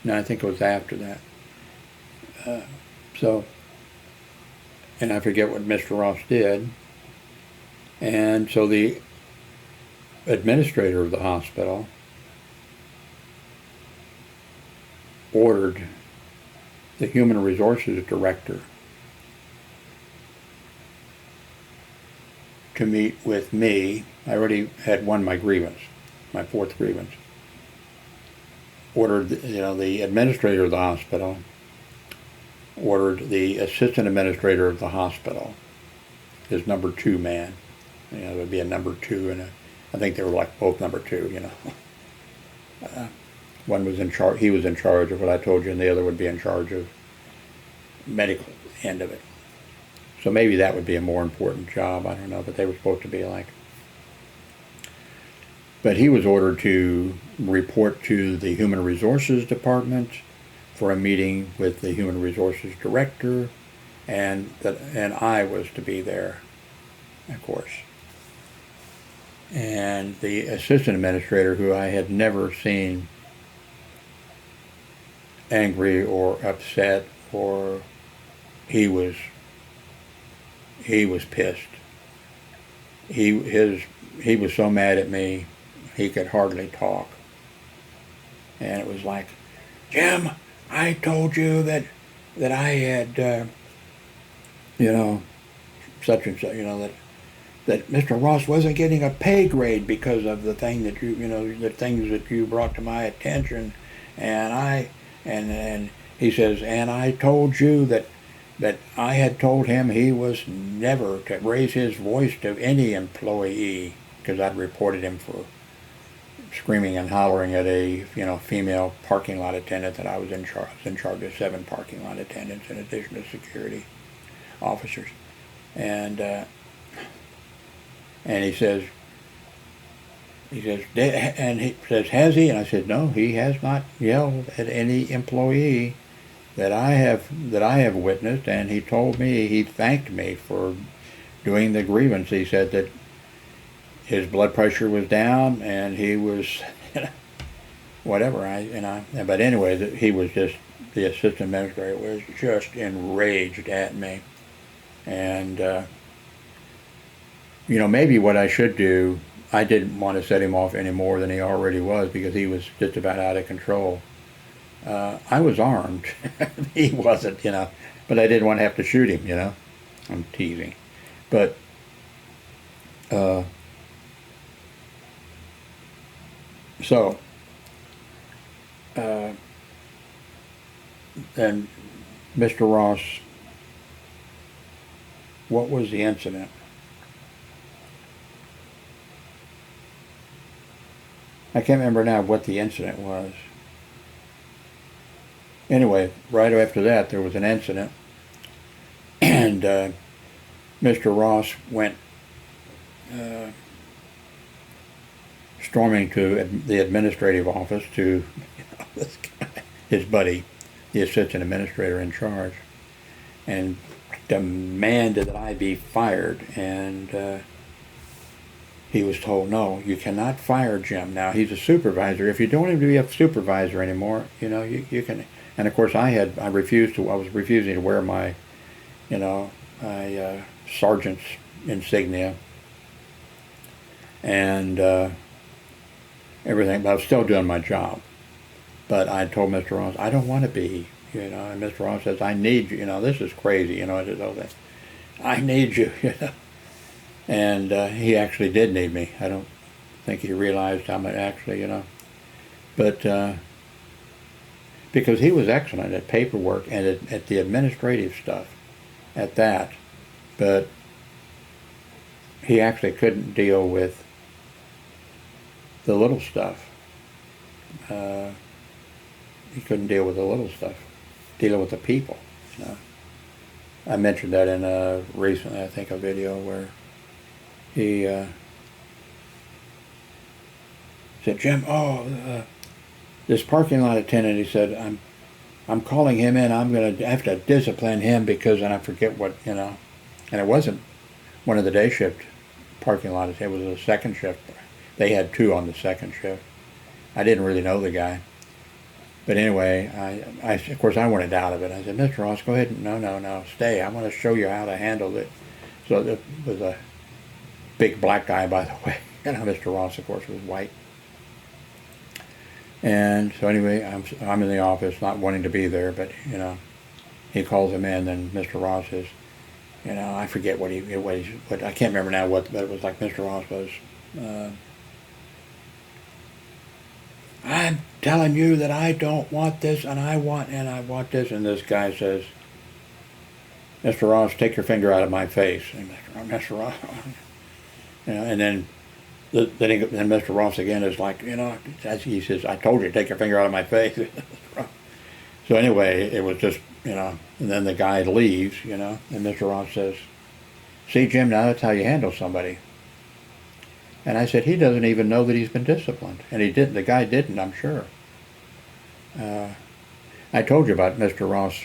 No, I think it was after that. So, and I forget what Mr. Ross did. And so the administrator of the hospital ordered the human resources director to meet with me. I already had won my grievance, my fourth grievance. Ordered, the administrator of the hospital, ordered the assistant administrator of the hospital, his number two man. There would be a number two, and I think they were like both number two, One was in charge, he was in charge of what I told you, and the other would be in charge of medical end of it. So maybe that would be a more important job, I don't know, but they were supposed to be like. But he was ordered to report to the Human Resources Department for a meeting with the Human Resources Director, and I was to be there, of course. And the assistant administrator, who I had never seen angry or upset, or he was pissed. He was so mad at me he could hardly talk. And it was like, Jim, I told you that I had such and such, that Mr. Ross wasn't getting a pay grade because of the thing that the things that you brought to my attention, and he says, and I told you that I had told him he was never to raise his voice to any employee, because I'd reported him for screaming and hollering at a female parking lot attendant that I was in charge. I was in charge of 7 parking lot attendants in addition to security officers, and he says, has he? And I said, no, he has not yelled at any employee that I have witnessed. And he told me, he thanked me for doing the grievance. He said that his blood pressure was down and he was, whatever. But anyway, he was just, the assistant administrator was just enraged at me. And maybe what I should do, I didn't want to set him off any more than he already was, because he was just about out of control. I was armed. He wasn't, but I didn't want to have to shoot him, I'm teasing. But so and Mr. Ross, what was the incident? I can't remember now what the incident was. Anyway, right after that, there was an incident, and Mr. Ross went storming to the administrative office to his buddy, the assistant administrator in charge, and demanded that I be fired. And he was told, no, you cannot fire Jim. Now, he's a supervisor. If you don't want him to be a supervisor anymore, you can. And of course, I was refusing to wear my, my sergeant's insignia and everything, but I was still doing my job. But I told Mr. Ross, I don't want to be, and Mr. Ross says, I need you, this is crazy, I need you, And he actually did need me. I don't think he realized how much actually, But because he was excellent at paperwork and at the administrative stuff, at that. But he actually couldn't deal with the little stuff. He couldn't deal with the little stuff, dealing with the people. I mentioned that in recently, I think, a video where he said, Jim, this parking lot attendant, he said, I'm calling him in. I'm going to have to discipline him because, and I forget what, you know. And it wasn't one of the day shift parking lots. It was a second shift. They had two on the second shift. I didn't really know the guy. But anyway, of course, I wanted out of it. I said, Mr. Ross, go ahead. No, stay. I want to show you how to handle it. So it was a big black guy, by the way. You know, Mr. Ross, of course, was white. And so anyway, I'm in the office, not wanting to be there, but, you know, he calls him in, and Mr. Ross says, you know, I forget what I can't remember now but it was like Mr. Ross was, I'm telling you that I don't want this, and I want this, and this guy says, Mr. Ross, take your finger out of my face. And Mr. Ross, you know, and then Mr. Ross again is like, you know, he says, I told you to take your finger out of my face. So anyway, it was just, you know, and then the guy leaves, you know, and Mr. Ross says, see, Jim, now that's how you handle somebody. And I said, he doesn't even know that he's been disciplined. And he didn't. The guy didn't, I'm sure. I told you about Mr. Ross.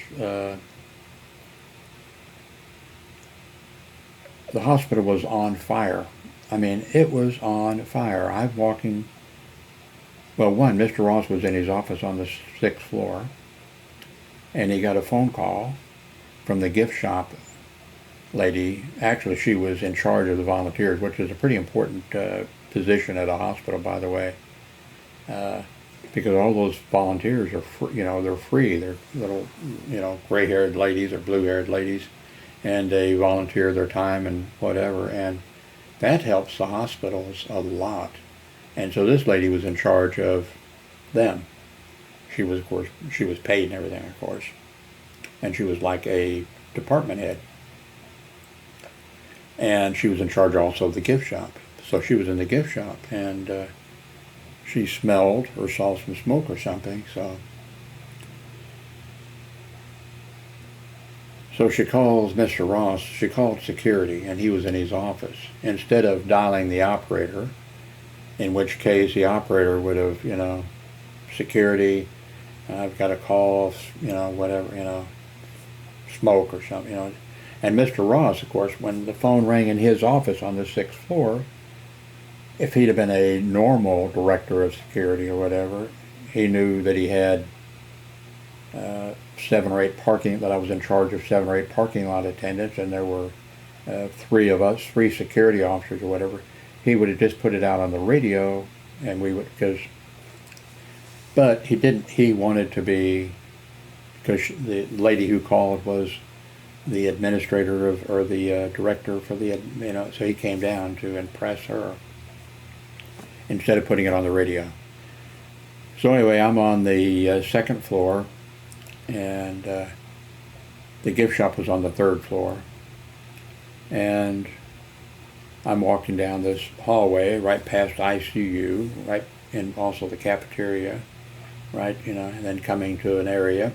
The hospital was on fire. I mean, it was on fire. I'm walking. Well, Mr. Ross was in his office on the 6th floor, and he got a phone call from the gift shop lady. Actually, she was in charge of the volunteers, which is a pretty important position at a hospital, by the way, because all those volunteers are free, you know, they're free. They're little, you know, gray-haired ladies or blue-haired ladies, and they volunteer their time and whatever, and that helps the hospitals a lot. And so this lady was in charge of them. She was, of course, she was paid and everything, of course, and she was like a department head. And she was in charge also of the gift shop. So she was in the gift shop, and she smelled or saw some smoke or something. So she calls Mr. Ross. She called security, and he was in his office. Instead of dialing the operator, in which case the operator would have, you know, security, I've got a call, you know, whatever, you know, smoke or something, you know. And Mr. Ross, of course, when the phone rang in his office on the 6th floor, if he'd have been a normal director of security or whatever, he knew that he had 7 or 8 that I was in charge of 7 or 8 parking lot attendants, and there were 3 of us, 3 security officers or whatever. He would have just put it out on the radio, and we would, but he didn't. He wanted to be, because the lady who called was the administrator or the director for the, you know, so he came down to impress her instead of putting it on the radio. So anyway, I'm on the 2nd floor, and the gift shop was on the 3rd floor, and I'm walking down this hallway right past ICU, right, and also the cafeteria, right, you know, and then coming to an area.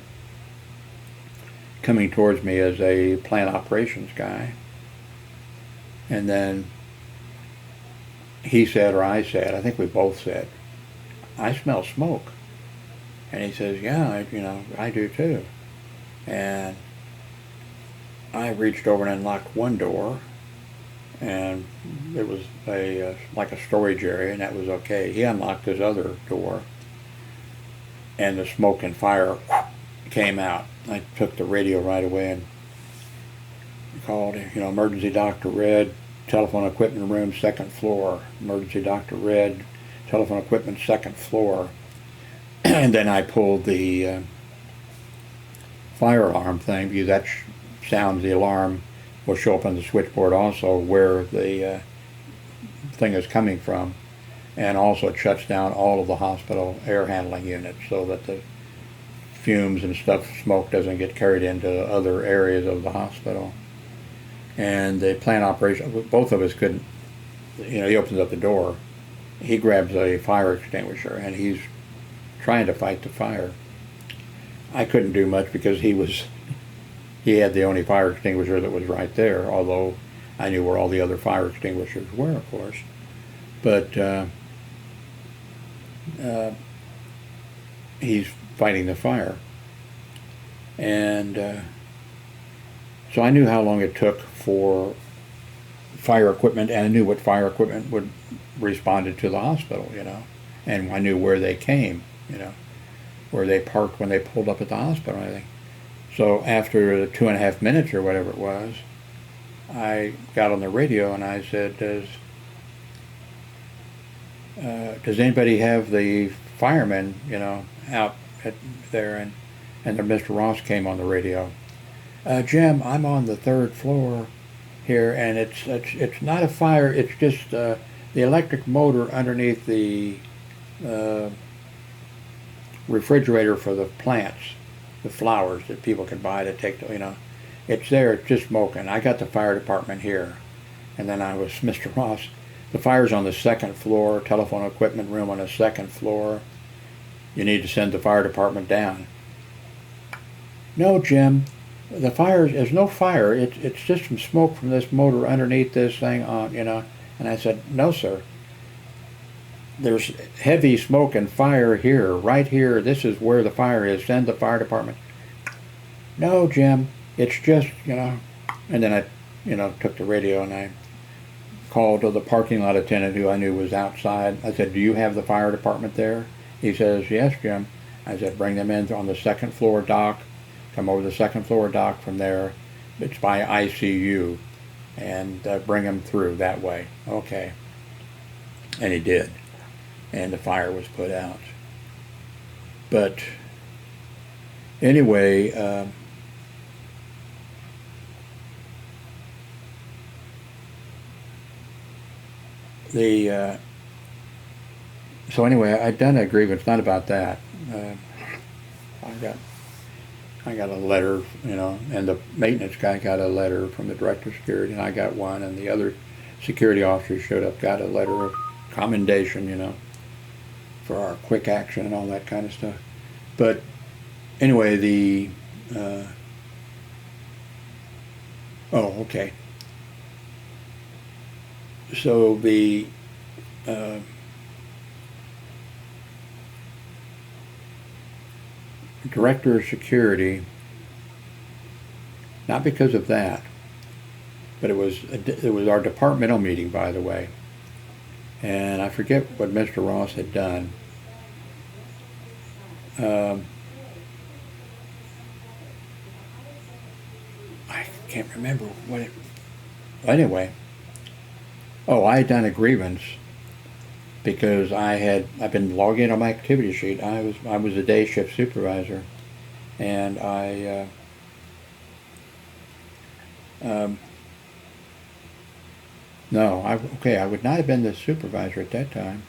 Coming towards me is a plant operations guy, and then he said, or I said, I think we both said, I smell smoke. And he says, yeah, you know, I do too. And I reached over and unlocked one door, and it was like a storage area, and that was okay. He unlocked his other door, and the smoke and fire came out. I took the radio right away and called, you know, emergency Dr. Red, telephone equipment room, 2nd floor. Emergency Dr. Red, telephone equipment, 2nd floor. And then I pulled the fire alarm thing, because that sounds, the alarm will show up on the switchboard also where the thing is coming from. And also it shuts down all of the hospital air handling units so that the fumes and stuff, smoke doesn't get carried into other areas of the hospital. And the plant operation, both of us couldn't, you know, he opens up the door, he grabs a fire extinguisher, and he's trying to fight the fire. I couldn't do much because he had the only fire extinguisher that was right there, although I knew where all the other fire extinguishers were, of course. But he's fighting the fire. And so I knew how long it took for fire equipment, and I knew what fire equipment would responded to the hospital, and I knew where they came, where they parked when they pulled up at the hospital and everything. So after the 2.5 minutes or whatever it was, I got on the radio and I said, does anybody have the firemen, out there? And then Mr. Ross came on the radio. Jim, I'm on the 3rd floor here, and it's not a fire. It's just the electric motor underneath the refrigerator for the plants, the flowers that people can buy to take to, it's there. It's just smoking. I got the fire department here. And then I was Mr. Ross. The fire's on the 2nd floor, telephone equipment room on the 2nd floor. You need to send the fire department down. No, Jim, there's no fire. It's just some smoke from this motor underneath this thing on, And I said, no, sir. There's heavy smoke and fire here, right here. This is where the fire is. Send the fire department. No, Jim, it's just, And then I, took the radio and I called to the parking lot attendant who I knew was outside. I said, do you have the fire department there? He says, yes, Jim. I said, bring them in on the 2nd floor dock. Come over the 2nd floor dock from there. It's by ICU. And bring them through that way. Okay. And he did. And the fire was put out. But anyway, so anyway, I'd done a grievance, not about that. I got a letter, and the maintenance guy got a letter from the director of security, and I got one, and the other security officers showed up, got a letter of commendation, for our quick action and all that kind of stuff. But anyway, okay. So the director of security, not because of that, but it was our departmental meeting, by the way, and I forget what Mr. Ross had done. I can't remember what it. Anyway, I had done a grievance because I've been logging on my activity sheet. I was a day shift supervisor, and I would not have been the supervisor at that time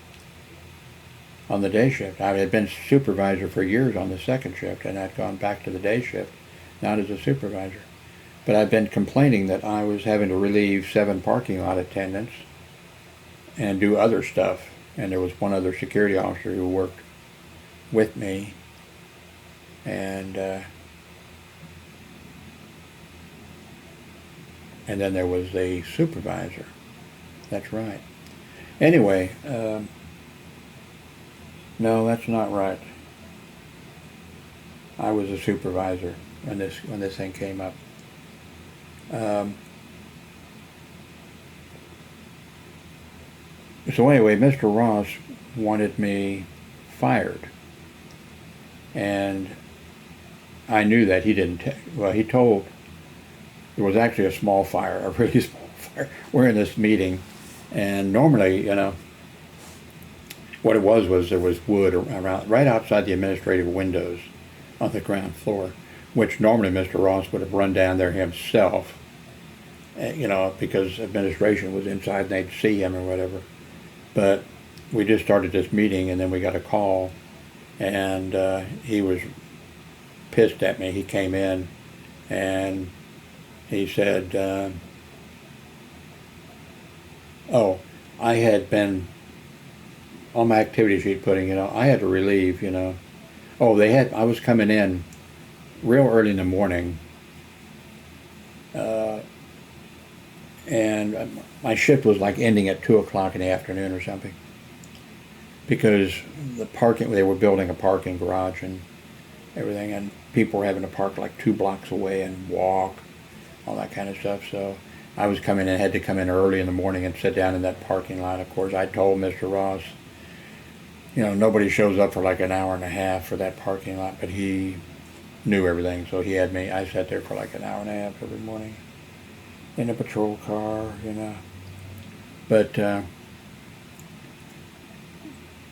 on the day shift. I had been supervisor for years on the 2nd shift, and I'd gone back to the day shift, not as a supervisor. But I've been complaining that I was having to relieve 7 parking lot attendants and do other stuff. And there was one other security officer who worked with me. And then there was the supervisor. That's right. Anyway, no, that's not right. I was a supervisor when this thing came up. So anyway, Mr. Ross wanted me fired, and I knew that he didn't. He told there was actually a small fire, a really small fire. We're in this meeting, and normally, what it was there was wood around right outside the administrative windows on the ground floor, which normally Mr. Ross would have run down there himself, because administration was inside and they'd see him or whatever. But we just started this meeting, and then we got a call, and he was pissed at me. He came in, and he said, I had been on my activity sheet putting, I had to relieve, I was coming in real early in the morning, and my shift was like ending at 2 o'clock in the afternoon or something, because they were building a parking garage, everything, and people were having to park like 2 blocks away and walk, all that kind of stuff. So I was coming in, had to come in early in the morning and sit down in that parking lot. Of course, I told Mr. Ross, nobody shows up for like an hour and a half for that parking lot, but he knew everything, so he had me. I sat there for like an hour and a half every morning in a patrol car, But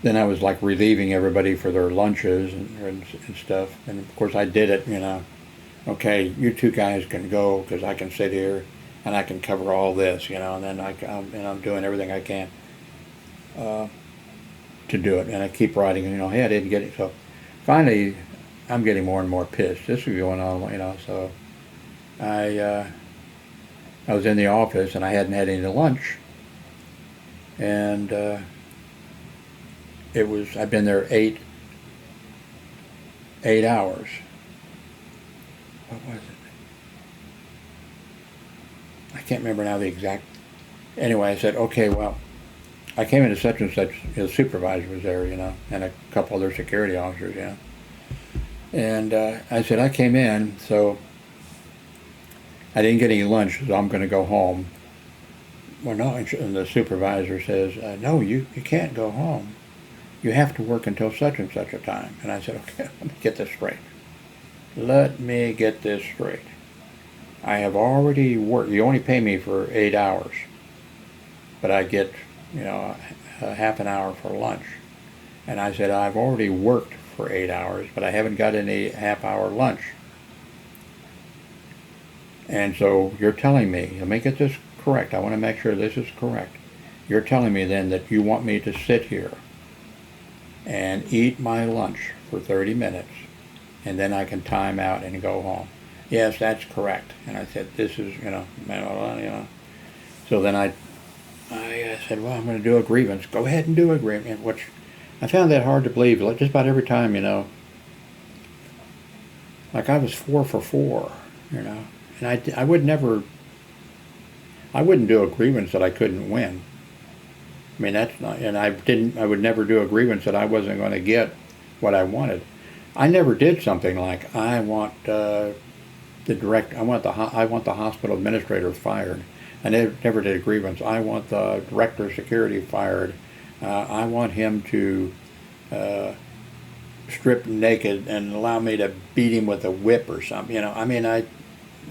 then I was like relieving everybody for their lunches and stuff. And of course I did it, okay, you two guys can go because I can sit here and I can cover all this, and then I'm doing everything I can to do it. And I keep writing, hey, I didn't get it. So finally, I'm getting more and more pissed. This is going on, so I was in the office and I hadn't had any lunch. And I've been there 8 hours. What was it? I can't remember now the exact. Anyway, I said, okay, well, I came into such and such, the supervisor was there, and a couple other security officers, And I said, I came in, so I didn't get any lunch, so I'm going to go home. Well, no, and the supervisor says, no, you can't go home. You have to work until such and such a time. And I said, okay, let me get this straight. Let me get this straight. I have already worked. You only pay me for 8 hours, but I get, a half an hour for lunch. And I said, I've already worked for 8 hours, but I haven't got any half-hour lunch. And so you're telling me, let me get this correct. I want to make sure this is correct. You're telling me then that you want me to sit here and eat my lunch for 30 minutes, and then I can time out and go home. Yes, that's correct. And I said, this is, So then I said, well, I'm going to do a grievance. Go ahead and do a grievance, which I found that hard to believe. Like just about every time, like I was 4 for 4, and I wouldn't do a grievance that I couldn't win. I mean, that's not, and I would never do a grievance that I wasn't going to get what I wanted. I never did something like, I want the hospital administrator fired. I never did a grievance. I want the director of security fired. I want him to strip naked and allow me to beat him with a whip or something.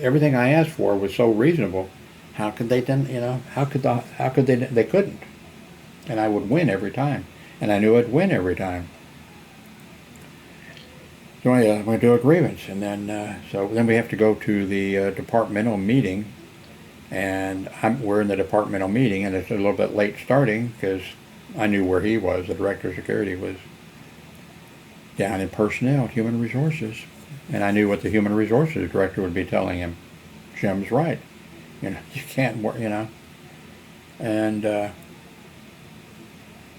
Everything I asked for was so reasonable. How could they then? How could they? They couldn't. And I would win every time, and I knew I'd win every time. So I'm going to do a grievance, and then then we have to go to the departmental meeting, and we're in the departmental meeting, and it's a little bit late starting because I knew where he was. The director of security was down in personnel, human resources, and I knew what the human resources director would be telling him. Jim's right. You can't work. And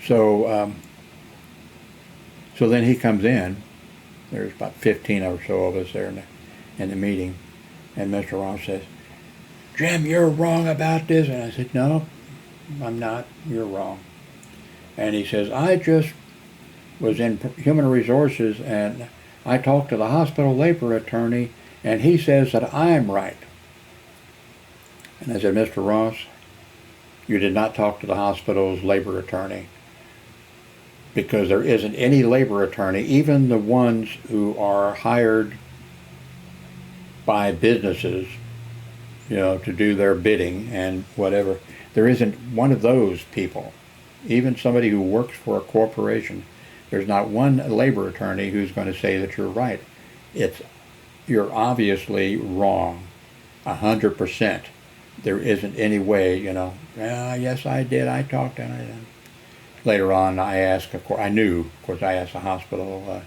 so then he comes in. There's about 15 or so of us there in the meeting, and Mr. Ross says, Jim, you're wrong about this. And I said, no, I'm not. You're wrong. And he says, I just was in human resources and I talked to the hospital labor attorney and he says that I'm right. And I said, Mr. Ross, you did not talk to the hospital's labor attorney, because there isn't any labor attorney, even the ones who are hired by businesses, to do their bidding and whatever. There isn't one of those people, even somebody who works for a corporation. There's not one labor attorney who's going to say that you're right. You're obviously wrong, 100%. There isn't any way, yes, I did. I talked and I did. Later on, I asked, of course, I asked the hospital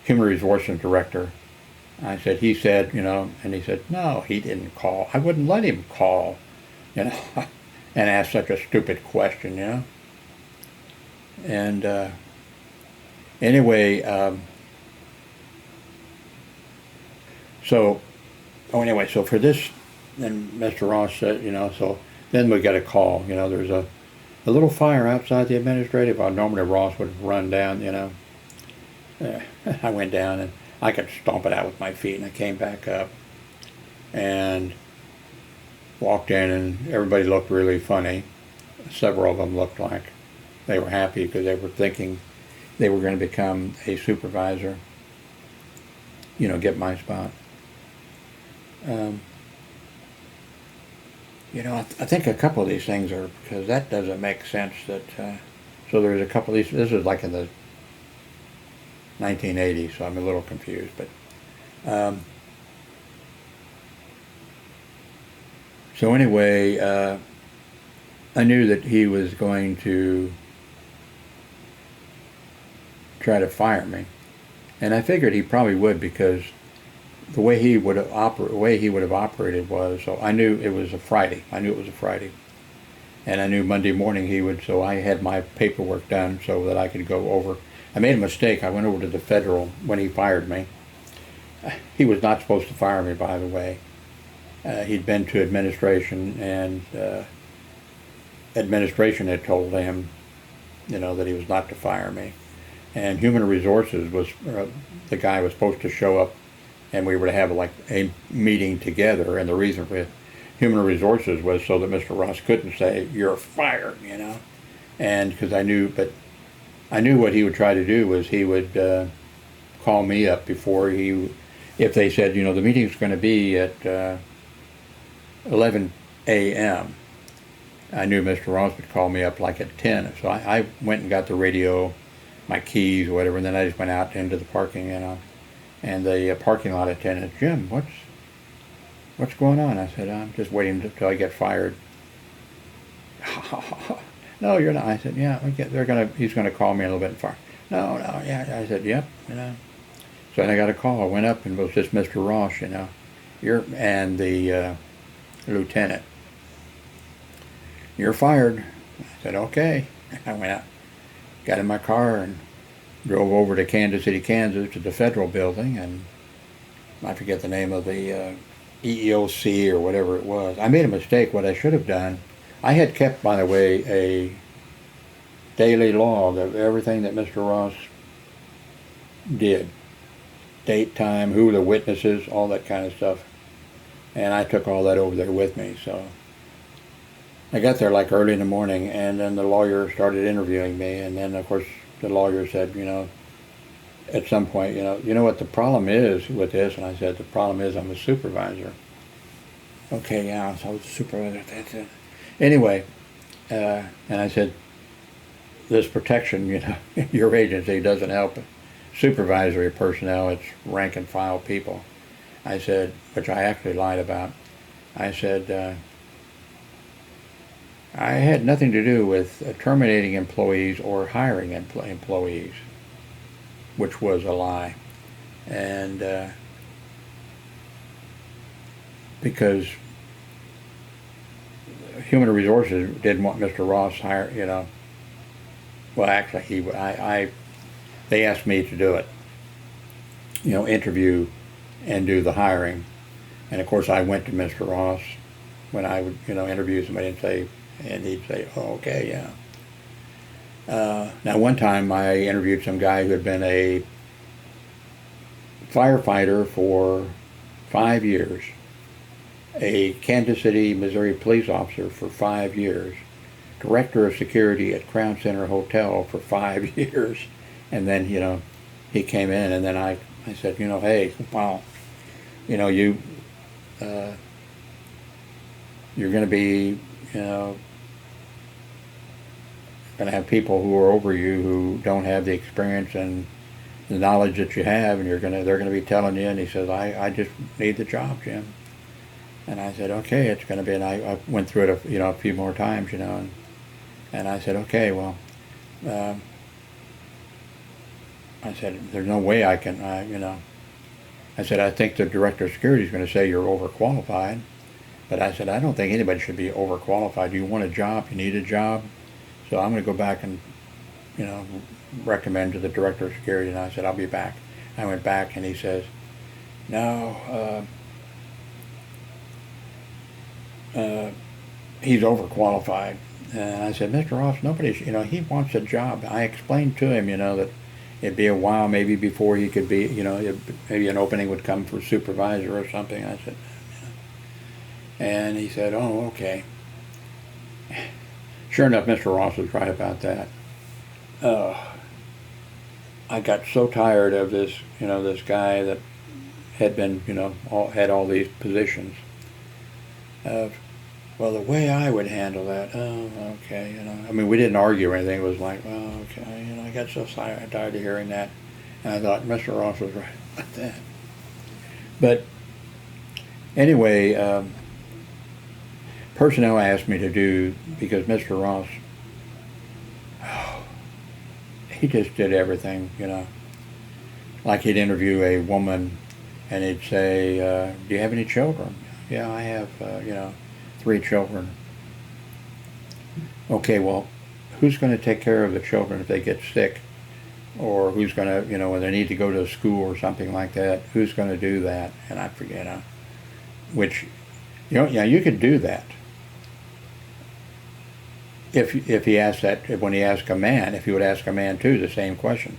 human resources director. I said, he said, and he said, no, he didn't call. I wouldn't let him call, and ask such a stupid question, And anyway, so for this, then Mr. Ross said, so then we got a call, there's a little fire outside the administrative. Normally Ross would run down, I went down and I could stomp it out with my feet, and I came back up and walked in, and everybody looked really funny. Several of them looked like they were happy because they were thinking they were going to become a supervisor, get my spot. I think a couple of these things are, because that doesn't make sense that, so there's a couple of these, this is like in the 1980s, so I'm a little confused, but, so anyway, I knew that he was going to try to fire me, and I figured he probably would, because the way he would have operated was, so I knew it was a Friday. And I knew Monday morning he would, so I had my paperwork done so that I could go over. I made a mistake. I went over to the federal when he fired me. He was not supposed to fire me, by the way. He'd been to administration, and administration had told him, that he was not to fire me. And Human Resources was, the guy was supposed to show up, and we were to have like a meeting together. And the reason for Human Resources was so that Mr. Ross couldn't say, "You're fired," And because I knew what he would try to do was he would call me up before if they said, the meeting's going to be at 11 a.m. I knew Mr. Ross would call me up like at 10. So I went and got the radio, my keys or whatever, and then I just went out into the parking, and the parking lot attendant, "Jim, what's going on?" I said, "I'm just waiting until I get fired." "No, you're not." I said, "Yeah, he's gonna call me a little bit and fire." No, yeah. I said, "Yep, So I got a call. I went up, and it was just Mr. Ross, and the lieutenant. "You're fired." I said, "Okay." I went out, got in my car, and drove over to Kansas City, Kansas, to the federal building, and I forget the name of the EEOC or whatever it was. I made a mistake. What I should have done, I had kept, by the way, a daily log of everything that Mr. Ross did. Date, time, who were the witnesses, all that kind of stuff. And I took all that over there with me. So I got there like early in the morning, and then the lawyer started interviewing me, and then of course the lawyer said, at some point, you know what the problem is with this? And I said, "The problem is I'm a supervisor." "Okay, yeah, so I was a supervisor, that's it." Anyway, and I said, "This protection, your agency doesn't help supervisory personnel, it's rank and file people." I said, which I actually lied about. I said, "I had nothing to do with terminating employees or hiring employees," which was a lie. And because Human Resources didn't want Mr. Ross hired, well, actually, they asked me to do it, interview and do the hiring. And of course, I went to Mr. Ross when I would, interview somebody and he'd say, "Oh, okay, yeah." Now, one time I interviewed some guy who had been a firefighter for 5 years, a Kansas City, Missouri police officer for 5 years, director of security at Crown Center Hotel for 5 years, and then, he came in, and then I said, "Hey, wow, you're going to be, going to have people who are over you who don't have the experience and the knowledge that you have, and they're going to be telling you." And he says, I just need the job, Jim." And I said, "Okay, it's going to be," and I went through it a few more times, and I said, "Okay, well," I said, "There's no way I can, I said, "I think the director of security is going to say you're overqualified." But I said, "I don't think anybody should be overqualified. You want a job, you need a job. So I'm going to go back and, recommend to the director of security." And I said, "I'll be back." I went back, and he says, "No, he's overqualified." And I said, "Mr. Ross, nobody's, he wants a job." I explained to him, that it'd be a while maybe before he could be, maybe an opening would come for supervisor or something. I said, and he said, oh, okay. Sure enough, Mr. Ross was right about that. I got so tired of this, this guy that had been, had all these positions. Well, the way I would handle that, oh, okay, I mean, we didn't argue or anything. It was like, oh, okay, I got so tired of hearing that. And I thought, Mr. Ross was right about that. But anyway, personnel asked me to do, because Mr. Ross, he just did everything, Like he'd interview a woman and he'd say, do you have any children? Yeah, I have, 3 children. Okay, well, who's going to take care of the children if they get sick? Or who's going to, when they need to go to school or something like that, who's going to do that? And I forget, which, you could do that. If he asked that, when he asked a man, if he would ask a man too, the same question.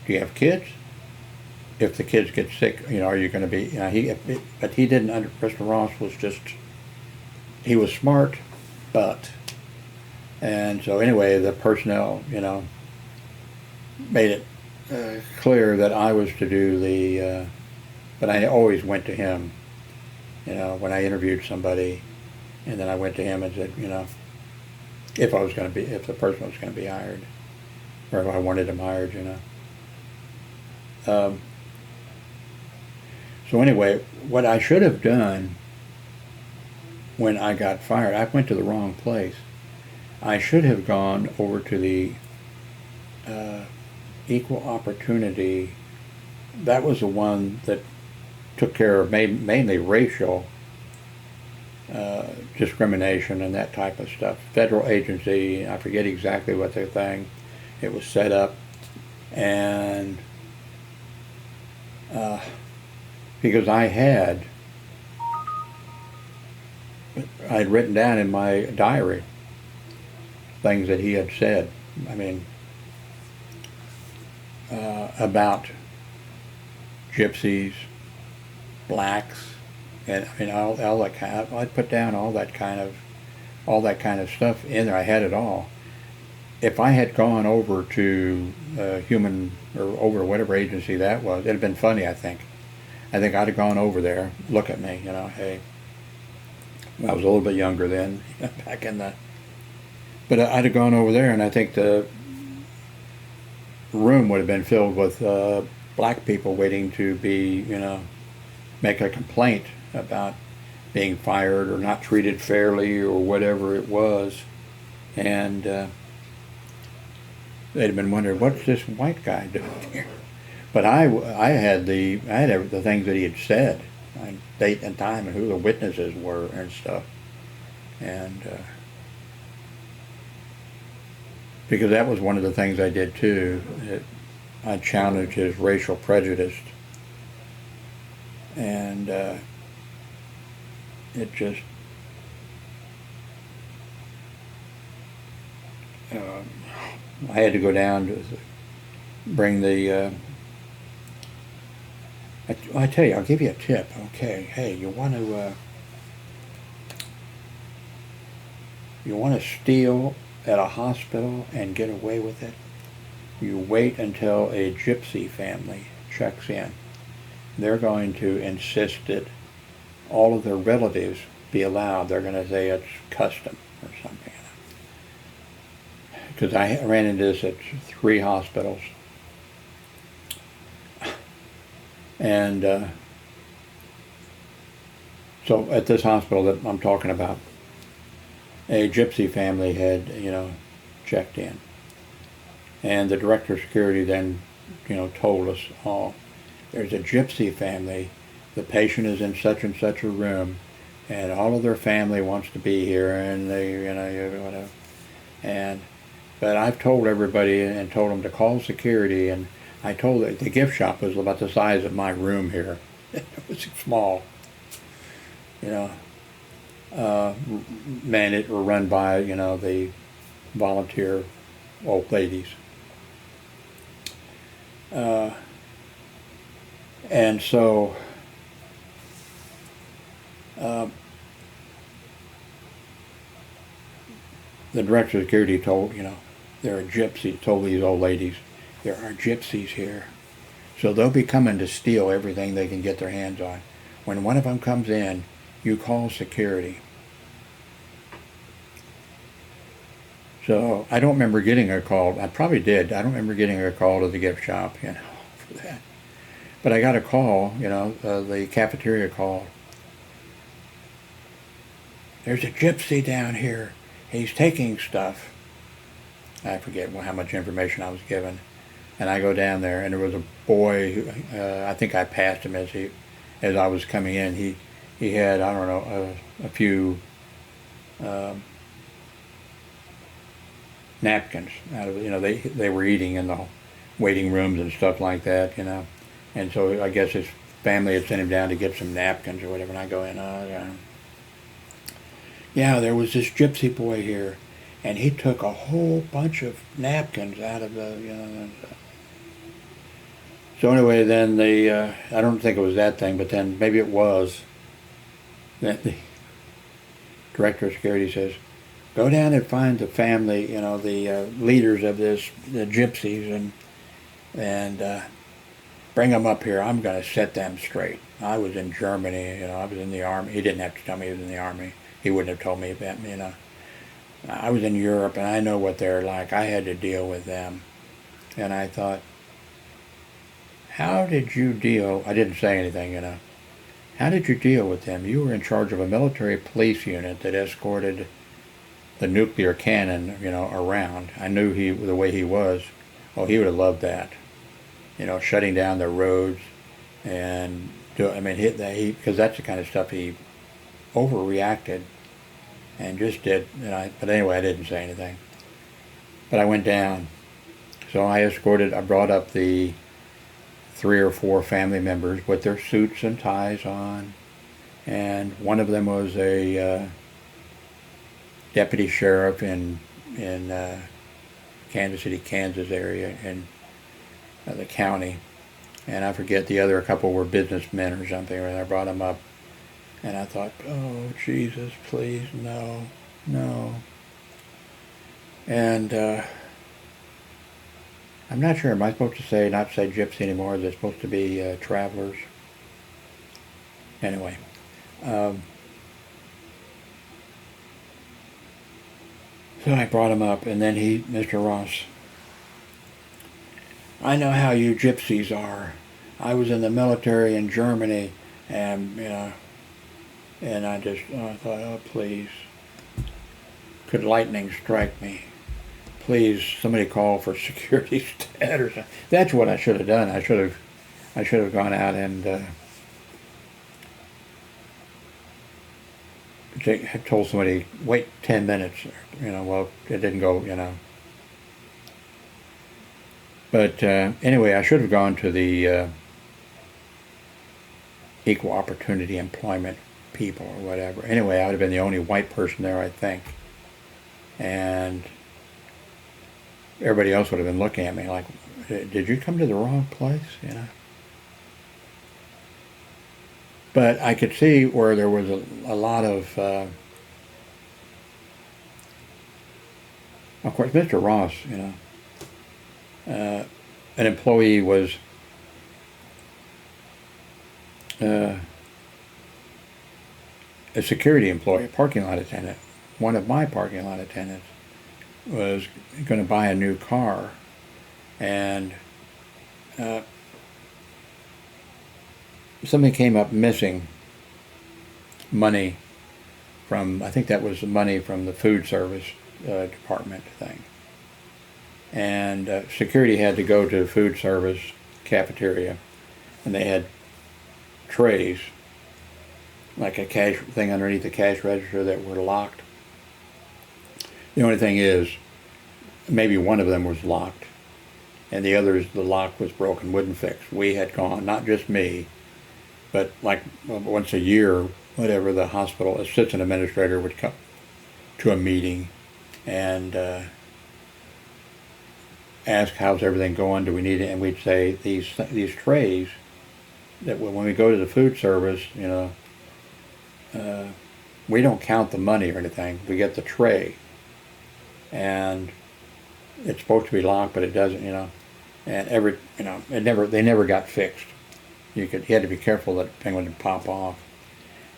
Do you have kids? If the kids get sick, are you going to be, but he didn't, Mr. Ross was just, he was smart, and so anyway, the personnel, made it clear that I was to do the, but I always went to him, when I interviewed somebody, and then I went to him and said, if the person was going to be hired, or if I wanted him hired, So anyway, what I should have done when I got fired, I went to the wrong place. I should have gone over to the equal opportunity. That was the one that took care of mainly racial discrimination and that type of stuff. Federal agency, I forget exactly what their thing, it was set up, and because I'd written down in my diary things that he had said, about gypsies, blacks, and all that kind of, I'd put down all that kind of stuff in there. I had it all. If I had gone over to human, or over whatever agency that was, it'd have been funny, I think. I'd have gone over there, look at me, hey. I was a little bit younger then, back in the, but I'd have gone over there, and I think the room would have been filled with black people waiting to be, make a complaint about being fired or not treated fairly or whatever it was. And they'd have been wondering, what's this white guy doing here? But I had the things that he had said, like date and time and who the witnesses were and stuff. And because that was one of the things I did too. I challenged his racial prejudice. And it just, I had to go down to bring the, I tell you, I'll give you a tip, okay? Hey, you want to steal at a hospital and get away with it? You wait until a gypsy family checks in. They're going to insist that all of their relatives be allowed. They're going to say it's custom or something. Because I ran into this at 3 hospitals. And so at this hospital that I'm talking about, a gypsy family had, checked in. And the director of security then, told us all, there's a gypsy family, the patient is in such and such a room, and all of their family wants to be here, and they, whatever. But I've told everybody and told them to call security, and I told them the gift shop was about the size of my room here. It was small. Managed or run by, the volunteer old ladies. And so the director of security told, there are gypsies, told these old ladies, there are gypsies here. So they'll be coming to steal everything they can get their hands on. When one of them comes in, you call security. So I don't remember getting a call. I probably did. I don't remember getting a call to the gift shop, for that. But I got a call, the cafeteria called. There's a gypsy down here. He's taking stuff. I forget how much information I was given. And I go down there, and there was a boy who, I think I passed him as I was coming in. He had, I don't know, a few napkins out of, they were eating in the waiting rooms and stuff like that, And so I guess his family had sent him down to get some napkins or whatever. And I go in, yeah, there was this gypsy boy here, and he took a whole bunch of napkins out of the, So anyway, then I don't think it was that thing, but then maybe it was. That the director of security says, go down and find the family, the leaders of the gypsies, and bring them up here. I'm going to set them straight. I was in Germany, I was in the army. He didn't have to tell me he was in the army. He wouldn't have told me about me, I was in Europe, and I know what they're like. I had to deal with them. And I thought, how did you deal? I didn't say anything, How did you deal with them? You were in charge of a military police unit that escorted the nuclear cannon, around. I knew the way he was. Oh, he would have loved that. Shutting down the roads and because that's the kind of stuff he overreacted and just did. But anyway, I didn't say anything. But I went down. So I brought up the 3 or 4 family members with their suits and ties on. And one of them was a deputy sheriff in Kansas City, Kansas area in the county. And I forget, a couple were businessmen or something, and I brought them up. And I thought, oh, Jesus, please, no. And I'm not sure, am I supposed to not say gypsy anymore? Is it supposed to be travelers? Anyway. So I brought him up, and then Mr. Ross, I know how you gypsies are. I was in the military in Germany, and, and I thought, oh, please, could lightning strike me? Please, somebody call for security stat or something. That's what I should have done. I should have gone out and told somebody, wait 10 minutes. Well, it didn't go, But anyway, I should have gone to the equal opportunity employment people or whatever. Anyway, I would have been the only white person there, I think. And everybody else would have been looking at me like, did you come to the wrong place? But I could see where there was a lot of course, Mr. Ross, an employee was a security employee, a parking lot attendant. One of my parking lot attendants was going to buy a new car, and something came up missing money from, I think that was the money from the food service department thing. And security had to go to the food service cafeteria, and they had trays, like a cash thing underneath the cash register, that were locked. The only thing is, maybe one of them was locked, and the others, the lock was broken, wouldn't fix. We had gone, not just me, but like once a year, whatever, the hospital assistant administrator would come to a meeting and ask how's everything going, do we need it, and we'd say these trays that when we go to the food service, we don't count the money or anything. We get the tray, and it's supposed to be locked, but it doesn't, And they never got fixed. You had to be careful that thing wouldn't pop off.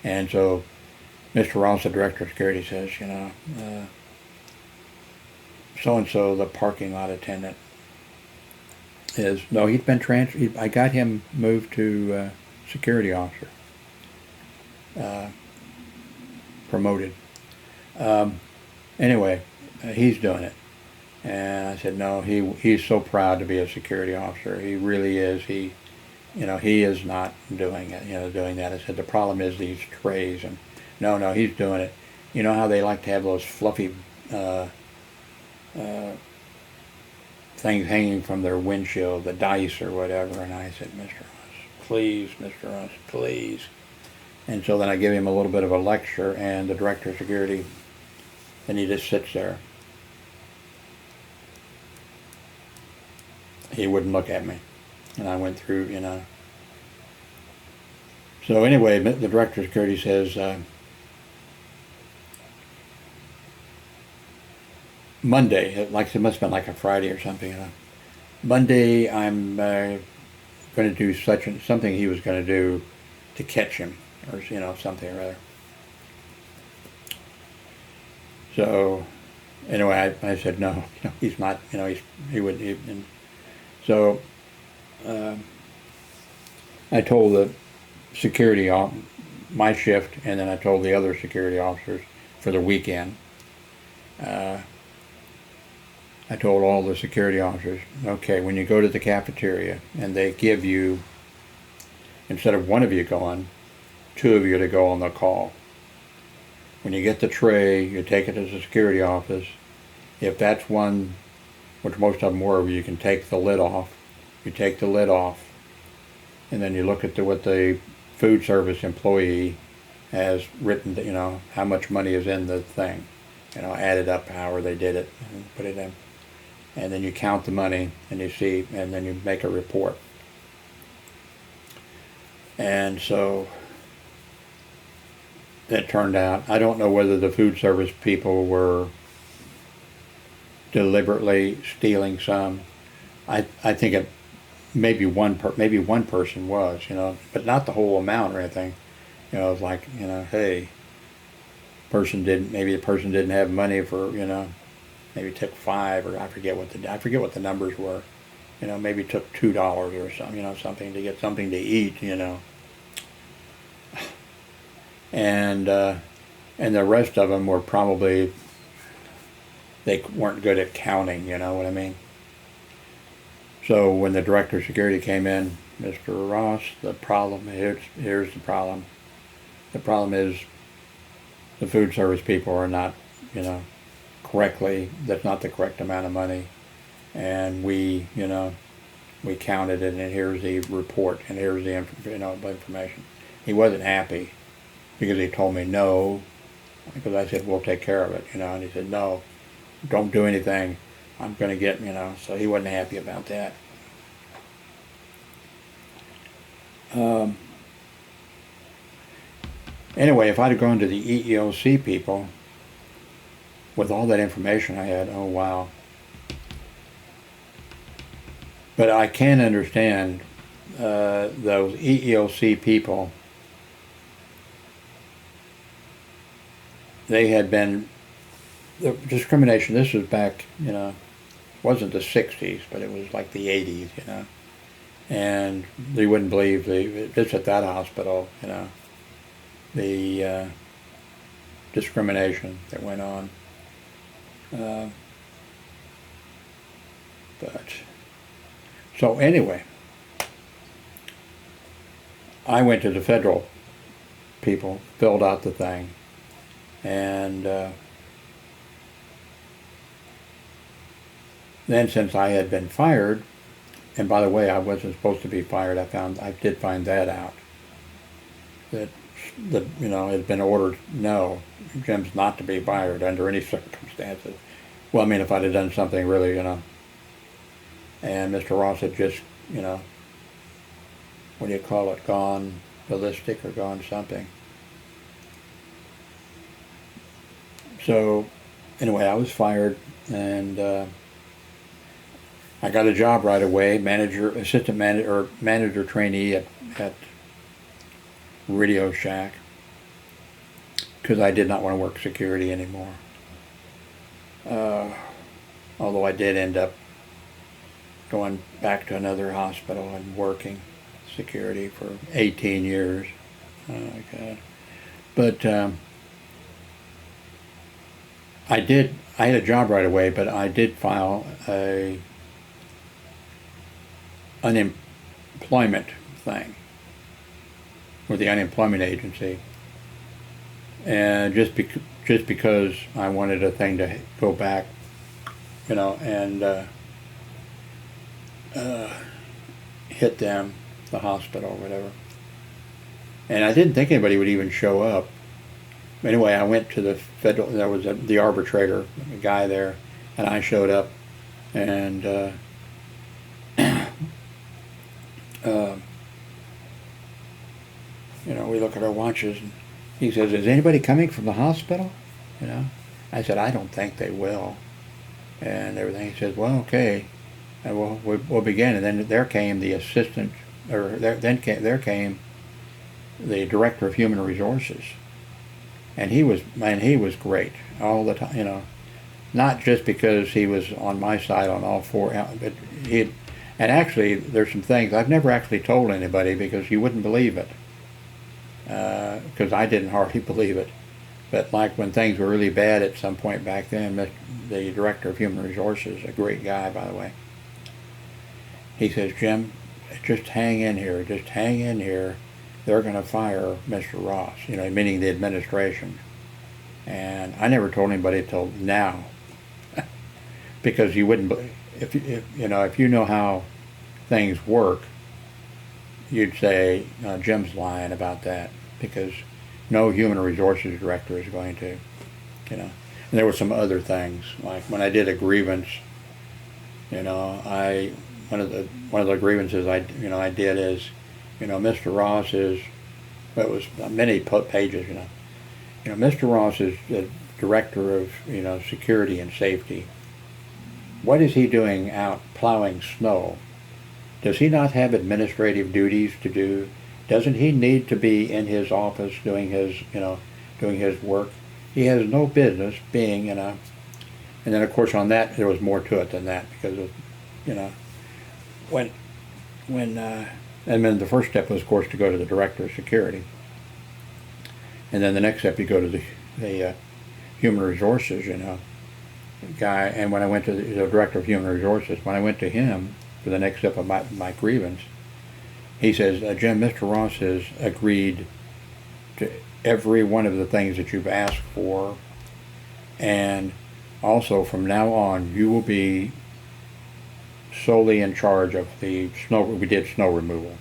And so, Mr. Ross, the director of security, says, so and so, the parking lot attendant, he's been transferred. I got him moved to security officer, promoted. Anyway, he's doing it. And I said, no, he's so proud to be a security officer. He really is. He is not doing it, doing that. I said, the problem is these trays. And no, he's doing it. You know how they like to have those fluffy things hanging from their windshield, the dice or whatever. And I said, Mr. Ross, please. And so then I give him a little bit of a lecture, and the director of security, and he just sits there. He wouldn't look at me. And I went through, So anyway, the director of security says, Monday, it must have been like a Friday or something, Monday, I'm going to do something he was going to do to catch him, or something or other. So anyway, I said no, he's not. He wouldn't. So I told the security my shift, and then I told the other security officers for the weekend. I told all the security officers, okay, when you go to the cafeteria and they give you, instead of one of you going, two of you to go on the call. When you get the tray, you take it to the security office. If that's one, which most of them were, you can take the lid off. You take the lid off, and then you look at what the food service employee has written, how much money is in the thing. Added up however they did it and put it in. And then you count the money, and you see, and then you make a report. And so it turned out, I don't know whether the food service people were deliberately stealing some. I think it maybe one person was, but not the whole amount or anything. It was like, hey, maybe the person didn't have money for, maybe took $5, or I forget what the numbers were. Maybe took $2 or something, something to get something to eat, And the rest of them were probably, they weren't good at counting, you know what I mean? So when the director of security came in, Mr. Ross, here's the problem. The problem is the food service people are not, correctly, that's not the correct amount of money. And we counted it, and here's the report, and here's the information. He wasn't happy because he told me no, because I said, we'll take care of it, and he said, no, don't do anything. I'm going to get, so he wasn't happy about that. Anyway, if I'd have gone to the EEOC people with all that information I had, oh wow. But I can understand those EEOC people. They had been, the discrimination, this was back, wasn't the 60s, but it was like the 80s, and you wouldn't believe just at that hospital, the discrimination that went on. So anyway, I went to the federal people, filled out the thing, and then since I had been fired, and by the way, I wasn't supposed to be fired, I did find that out, that it had been ordered, no, Jim's not to be fired under any circumstances. Well, I mean, if I'd have done something really, and Mr. Ross had just, you know, what do you call it, gone ballistic or gone something. So anyway, I was fired, and I got a job right away, assistant manager, or manager trainee at Radio Shack, because I did not want to work security anymore. Although I did end up going back to another hospital and working security for 18 years. Oh my God. But I had a job right away, but I did file a unemployment thing with the unemployment agency, and just because I wanted a thing to go back, you know, and hit them, the hospital, or whatever. And I didn't think anybody would even show up. Anyway, I went to the federal. There was the arbitrator, a guy there, and I showed up, and you know, we look at our watches, and he says, "Is anybody coming from the hospital?" You know, I said, "I don't think they will," and everything. He says, "Well, okay, and we'll begin." And then there came the assistant, or there came the director of human resources, and he was great all the time. You know, not just because he was on my side on all four, but he. And actually, there's some things I've never actually told anybody because you wouldn't believe it. Because I didn't hardly believe it. But like when things were really bad at some point back then, the director of human resources, a great guy by the way, he says, "Jim, just hang in here, just hang in here. They're going to fire Mr. Ross," you know, meaning the administration. And I never told anybody until now, because you wouldn't, if you know how things work, you'd say, no, Jim's lying about that, because no human resources director is going to, you know. And there were some other things, like when I did a grievance, you know, one of the grievances I did is, you know, Mr. Ross is, it was many pages, you know, Mr. Ross is the director of, you know, security and safety. What is he doing out plowing snow? Does he not have administrative duties to do? Doesn't he need to be in his office doing his work? He has no business being in a. And then of course on that there was more to it than that, because of, you know, and then the first step was of course to go to the director of security, and then the next step you go to the human resources, you know, guy. And when I went to the director of human resources, when I went to him for the next step of my grievance, he says, "Jim, Mr. Ross has agreed to every one of the things that you've asked for, and also from now on you will be solely in charge of the snow." We did snow removal.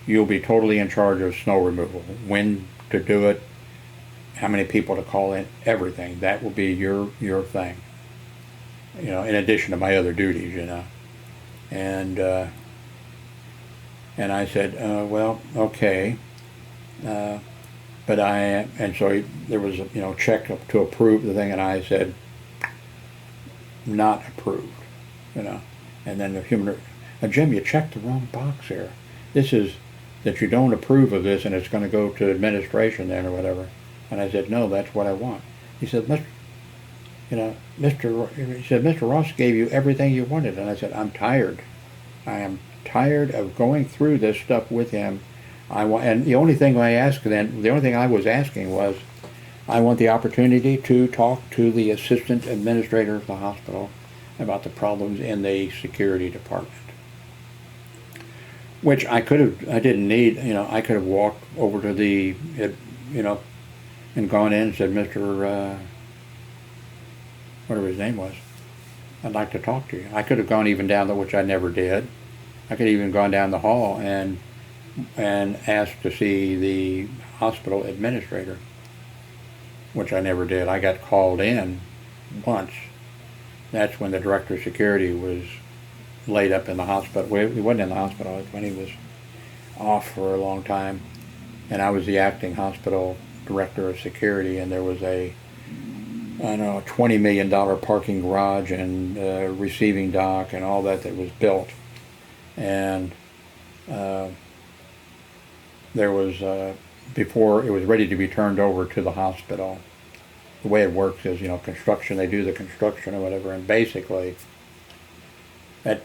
"You'll be totally in charge of snow removal, when to do it, how many people to call in, everything. That will be your thing, you know, in addition to my other duties, you know." And I said, "Well, okay," and so there was a, you know, check to approve the thing, and I said, "Not approved," you know. And then the "Jim, you checked the wrong box here. This is that you don't approve of this, and it's going to go to administration then or whatever." And I said, "No, that's what I want." He said, Mr. Ross gave you everything you wanted." And I said, "I'm tired. I am tired of going through this stuff with him. And the only thing I was asking was, I want the opportunity to talk to the assistant administrator of the hospital about the problems in the security department." Which I didn't need, you know, I could have walked over to you know, and gone in and said, "Mr. Whatever his name was, I'd like to talk to you." I could have gone even down which I never did. I could have even gone down the hall and asked to see the hospital administrator, which I never did. I got called in once. That's when the director of security was laid up in the hospital. Well, he wasn't in the hospital when he was off for a long time, and I was the acting hospital director of security, and there was a, I don't know, $20 million parking garage and receiving dock and all that was built. And there was, before it was ready to be turned over to the hospital, the way it works is, construction, they do the construction or whatever, and basically, at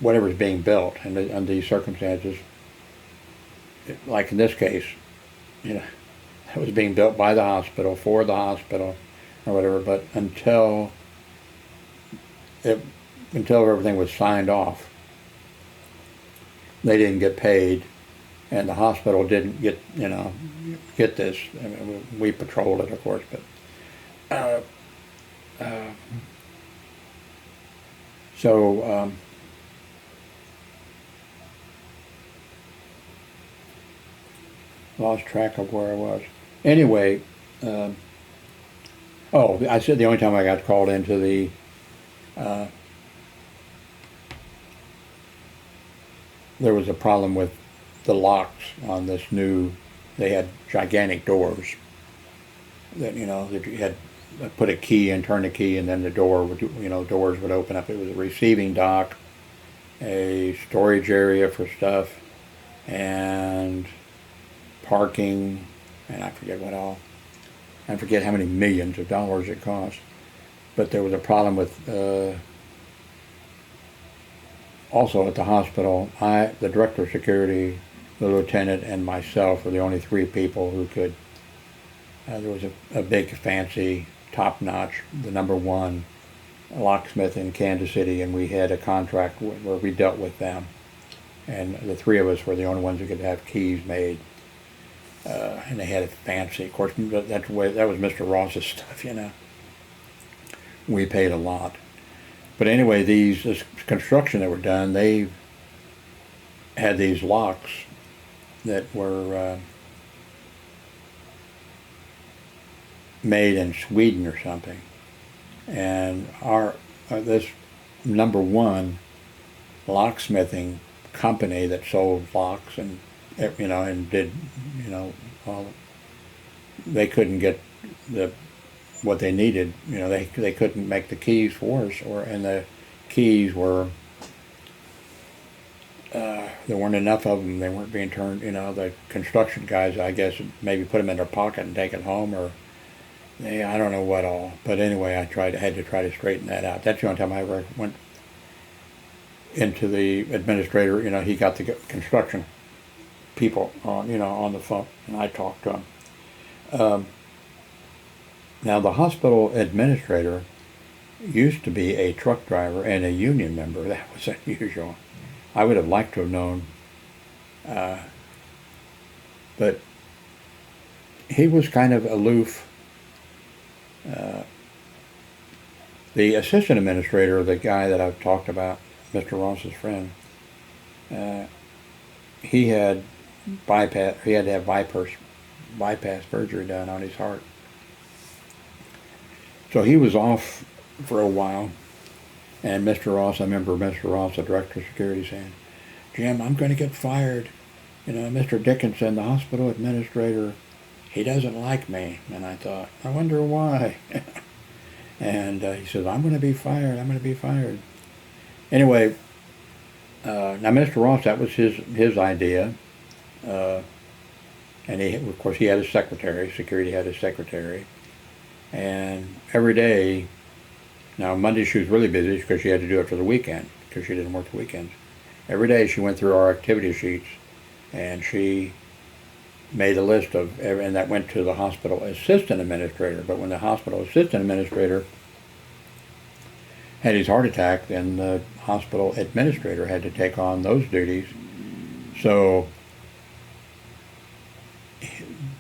whatever's being built under these circumstances, like in this case, it was being built by the hospital, for the hospital, or whatever, but until everything was signed off, they didn't get paid, and the hospital didn't get this. I mean, we patrolled it, of course, but lost track of where I was. Anyway, I said the only time I got called into the there was a problem with the locks on this new. They had gigantic doors that that you had put a key in, turn the key, and then the door would doors would open up. It was a receiving dock, a storage area for stuff, and parking, and I forget what all. I forget how many millions of dollars it cost. But there was a problem with also at the hospital. The director of security, the lieutenant, and myself were the only three people who could. There was a big, fancy, top-notch, the #1 locksmith in Kansas City, and we had a contract where we dealt with them. And the three of us were the only ones who could have keys made. And they had it fancy. Of course, that was Mr. Ross's stuff, We paid a lot. But anyway, this construction that were done, they had these locks that were made in Sweden or something. And this #1 locksmithing company that sold locks and did all, they couldn't get what they needed. They couldn't make the keys for us, and the keys were there weren't enough of them. They weren't being turned. The construction guys, I guess, maybe put them in their pocket and take it home, or I don't know what all. But anyway, I had to try to straighten that out. That's the only time I ever went into the administrator. He got the construction people on the phone, and I talked to them. Now, the hospital administrator used to be a truck driver and a union member. That was unusual. I would have liked to have known, but he was kind of aloof. The assistant administrator, the guy that I've talked about, Mr. Ross's friend, he had to have bypass surgery done on his heart. So he was off for a while, and Mr. Ross, I remember Mr. Ross, the director of security, saying, "Jim, I'm going to get fired. Mr. Dickinson, the hospital administrator, he doesn't like me." And I thought, I wonder why. And he says, "I'm going to be fired. I'm going to be fired." Anyway, now Mr. Ross, that was his idea. And of course, he had his secretary. Security had his secretary. And every day, now Monday she was really busy because she had to do it for the weekend because she didn't work the weekends. Every day she went through our activity sheets and she made a list of, and that went to the hospital assistant administrator. But when the hospital assistant administrator had his heart attack, then the hospital administrator had to take on those duties. So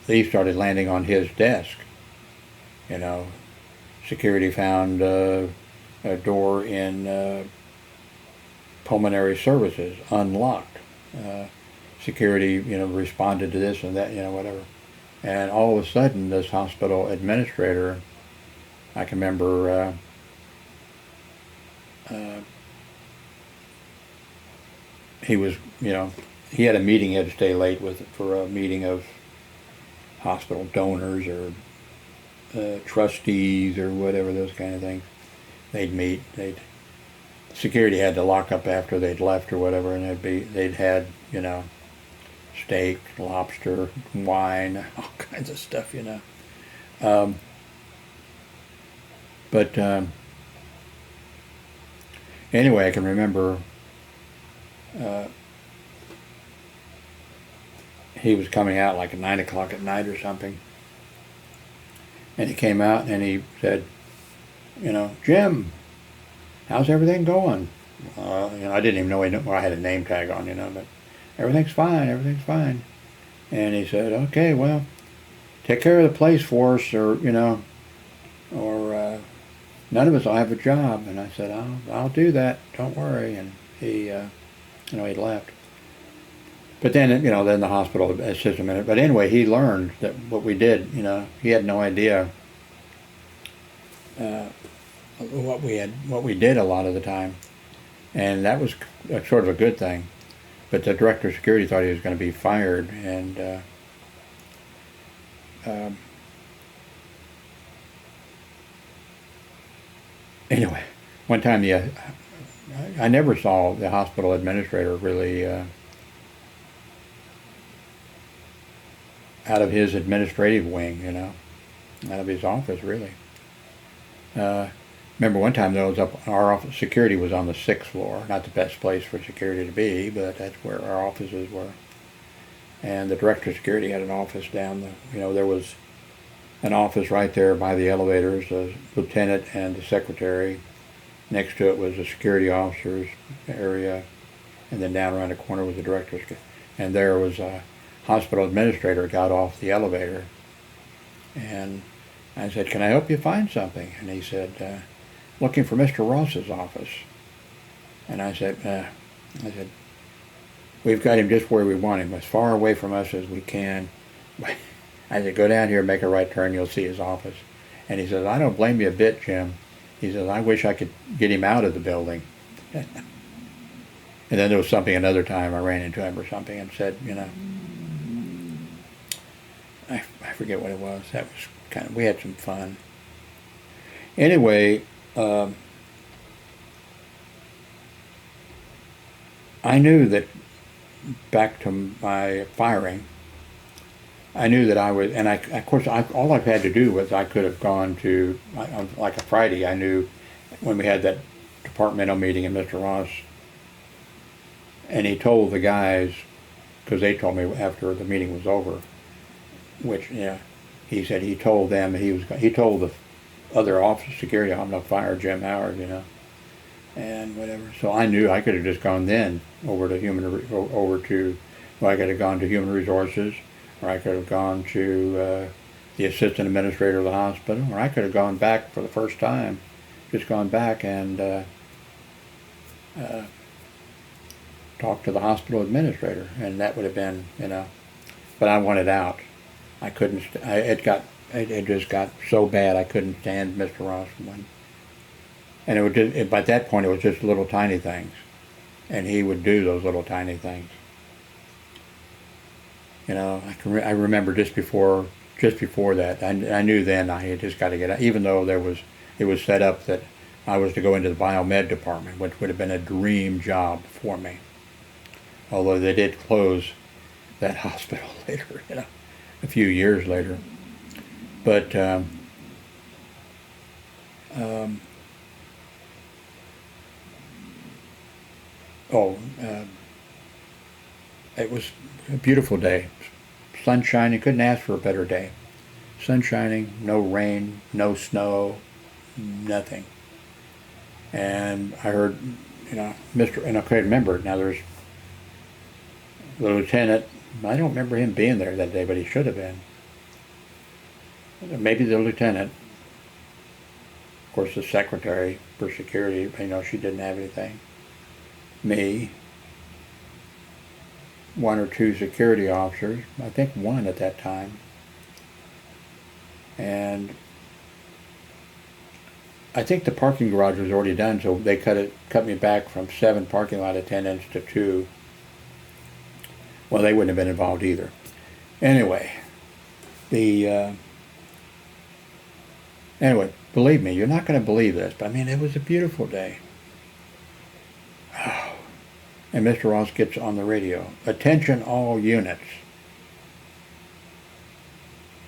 these started landing on his desk. Security found a door in pulmonary services unlocked. Security, responded to this and that, whatever. And all of a sudden, this hospital administrator, I can remember he was, he had a meeting he had to stay late with for a meeting of hospital donors or trustees or whatever, those kind of things. They'd meet. Security had to lock up after they'd left or whatever, and they'd had steak, lobster, wine, all kinds of stuff, But anyway, I can remember he was coming out like at 9 o'clock at night or something, and he came out and he said, Jim, how's everything going? I didn't even know I had a name tag on, but everything's fine. And he said, okay, well, take care of the place for us, or none of us will have a job. And I said, I'll do that. Don't worry. And he, he left. But then, then the hospital assisted him in it. But anyway, he learned that what we did, he had no idea what we did a lot of the time. And that was sort of a good thing. But the director of security thought he was going to be fired. And anyway, one time I never saw the hospital administrator really out of his administrative wing, out of his office, really. Remember one time, though, our office security was on the 6th floor. Not the best place for security to be, but that's where our offices were. And the director of security had an office down there was an office right there by the elevators, the lieutenant and the secretary. Next to it was the security officer's area, and then down around the corner was the director's. And there was a hospital administrator got off the elevator, and I said, "Can I help you find something?" And he said, "Looking for Mr. Ross's office." And I said, "We've got him just where we want him, as far away from us as we can." I said, "Go down here, make a right turn, you'll see his office." And he says, "I don't blame you a bit, Jim." He says, "I wish I could get him out of the building." And then there was something another time I ran into him or something and said, I forget what it was. That was we had some fun. Anyway, I knew that back to my firing, I knew that I was, and all I had to do was I could have gone to, on like a Friday, I knew when we had that departmental meeting and Mr. Ross, and he told the guys, because they told me after the meeting was over, which, he said he told them, he told the other officer security, "I'm going to fire Jim Howard," and whatever. So I knew I could have just gone then over to I could have gone to Human Resources, or I could have gone to the assistant administrator of the hospital, or I could have gone back for the first time, just gone back and talked to the hospital administrator, and that would have been, but I wanted out. I couldn't. It just got so bad I couldn't stand Mr. Ross. And it would by that point it was just little tiny things, and he would do those little tiny things. I remember just before that, I knew then I had just got to get out, even though it was set up that I was to go into the biomed department, which would have been a dream job for me. Although they did close that hospital later, a few years later. But it was a beautiful day. Sun shining, couldn't ask for a better day. Sun shining, no rain, no snow, nothing. And I heard, and I couldn't remember. Now there's the lieutenant, I don't remember him being there that day, but he should have been. Maybe the lieutenant. Of course, the secretary for security, she didn't have anything. Me, one or two security officers, I think one at that time. And I think the parking garage was already done, so they cut me back from 7 parking lot attendants to 2. Well, they wouldn't have been involved either. Anyway, anyway, believe me, you're not going to believe this, but I mean, it was a beautiful day. And Mr. Ross gets on the radio. Attention all units.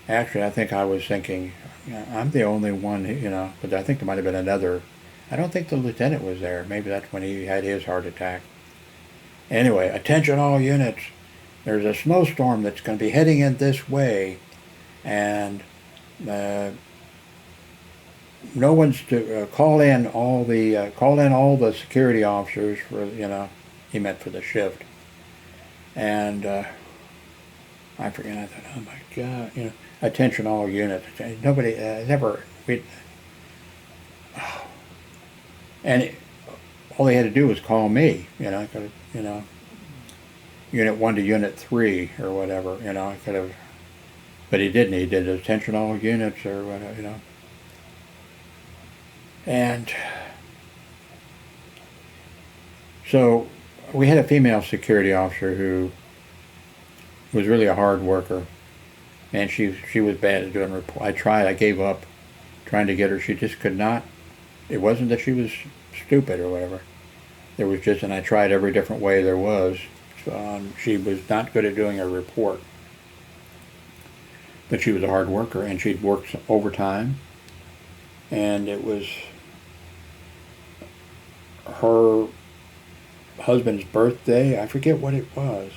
Actually, I think I was thinking, I'm the only one, but I think there might have been another. I don't think the lieutenant was there. Maybe that's when he had his heart attack. Anyway, attention all units. There's a snowstorm that's going to be heading in this way, and no one's to call in all the security officers for, he meant for the shift. And I forget. I thought, oh my God, attention all units. Nobody and all they had to do was call me. Unit 1 to Unit 3 or whatever. I could have, but he didn't. He did attention all units or whatever. And so we had a female security officer who was really a hard worker, and she was bad at doing report. I gave up trying to get her. She just could not. It wasn't that she was stupid or whatever. There was just, and I tried every different way there was. She was not good at doing a report, but she was a hard worker, and she'd worked overtime, and it was her husband's birthday. I forget what it was,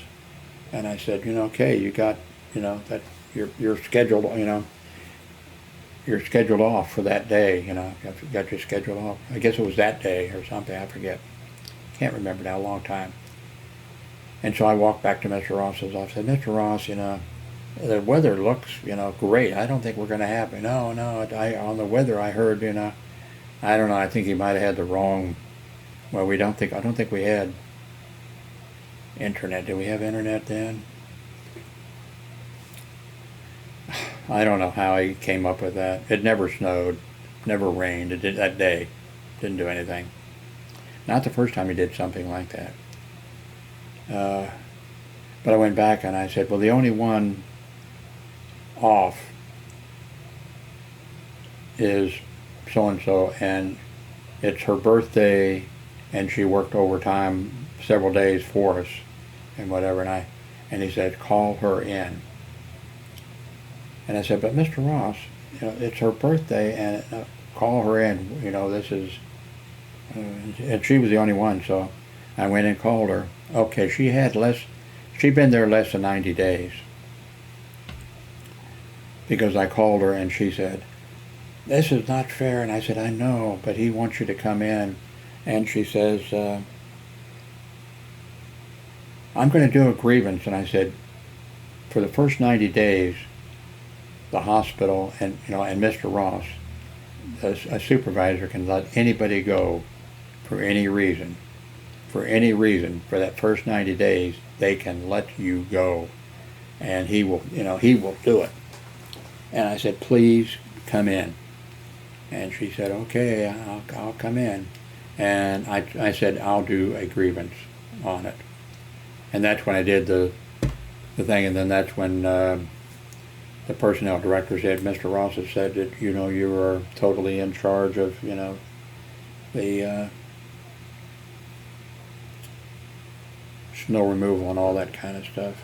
and I said, okay, you got, that you're scheduled, you're scheduled off for that day. You got your schedule off. I guess it was that day or something. I forget. Can't remember now. A long time. And so I walked back to Mr. Ross's office. I said, Mr. Ross, the weather looks, great. I don't think we're going to have it. No, on the weather I heard, I don't know. I think he might have had the wrong. Well, I don't think we had internet. Did we have internet then? I don't know how he came up with that. It never snowed, never rained. It did that day. Didn't do anything. Not the first time he did something like that. But I went back and I said, well, the only one off is so-and-so, and it's her birthday, and she worked overtime several days for us and whatever, and he said, call her in. And I said, but Mr. Ross, it's her birthday, and call her in, this is, and she was the only one, so I went and called her. Okay, she'd been there less than 90 days. Because I called her and she said, this is not fair. And I said, I know, but he wants you to come in. And she says, I'm going to do a grievance. And I said, for the first 90 days, the hospital and Mr. Ross, a supervisor can let anybody go for any reason. For any reason, for that first 90 days, they can let you go, and he will do it. And I said, please come in. And she said, okay, I'll come in. And I said, I'll do a grievance on it. And that's when I did the thing, and then that's when the personnel director said, Mr. Ross has said that, you are totally in charge of, the snow removal and all that kind of stuff.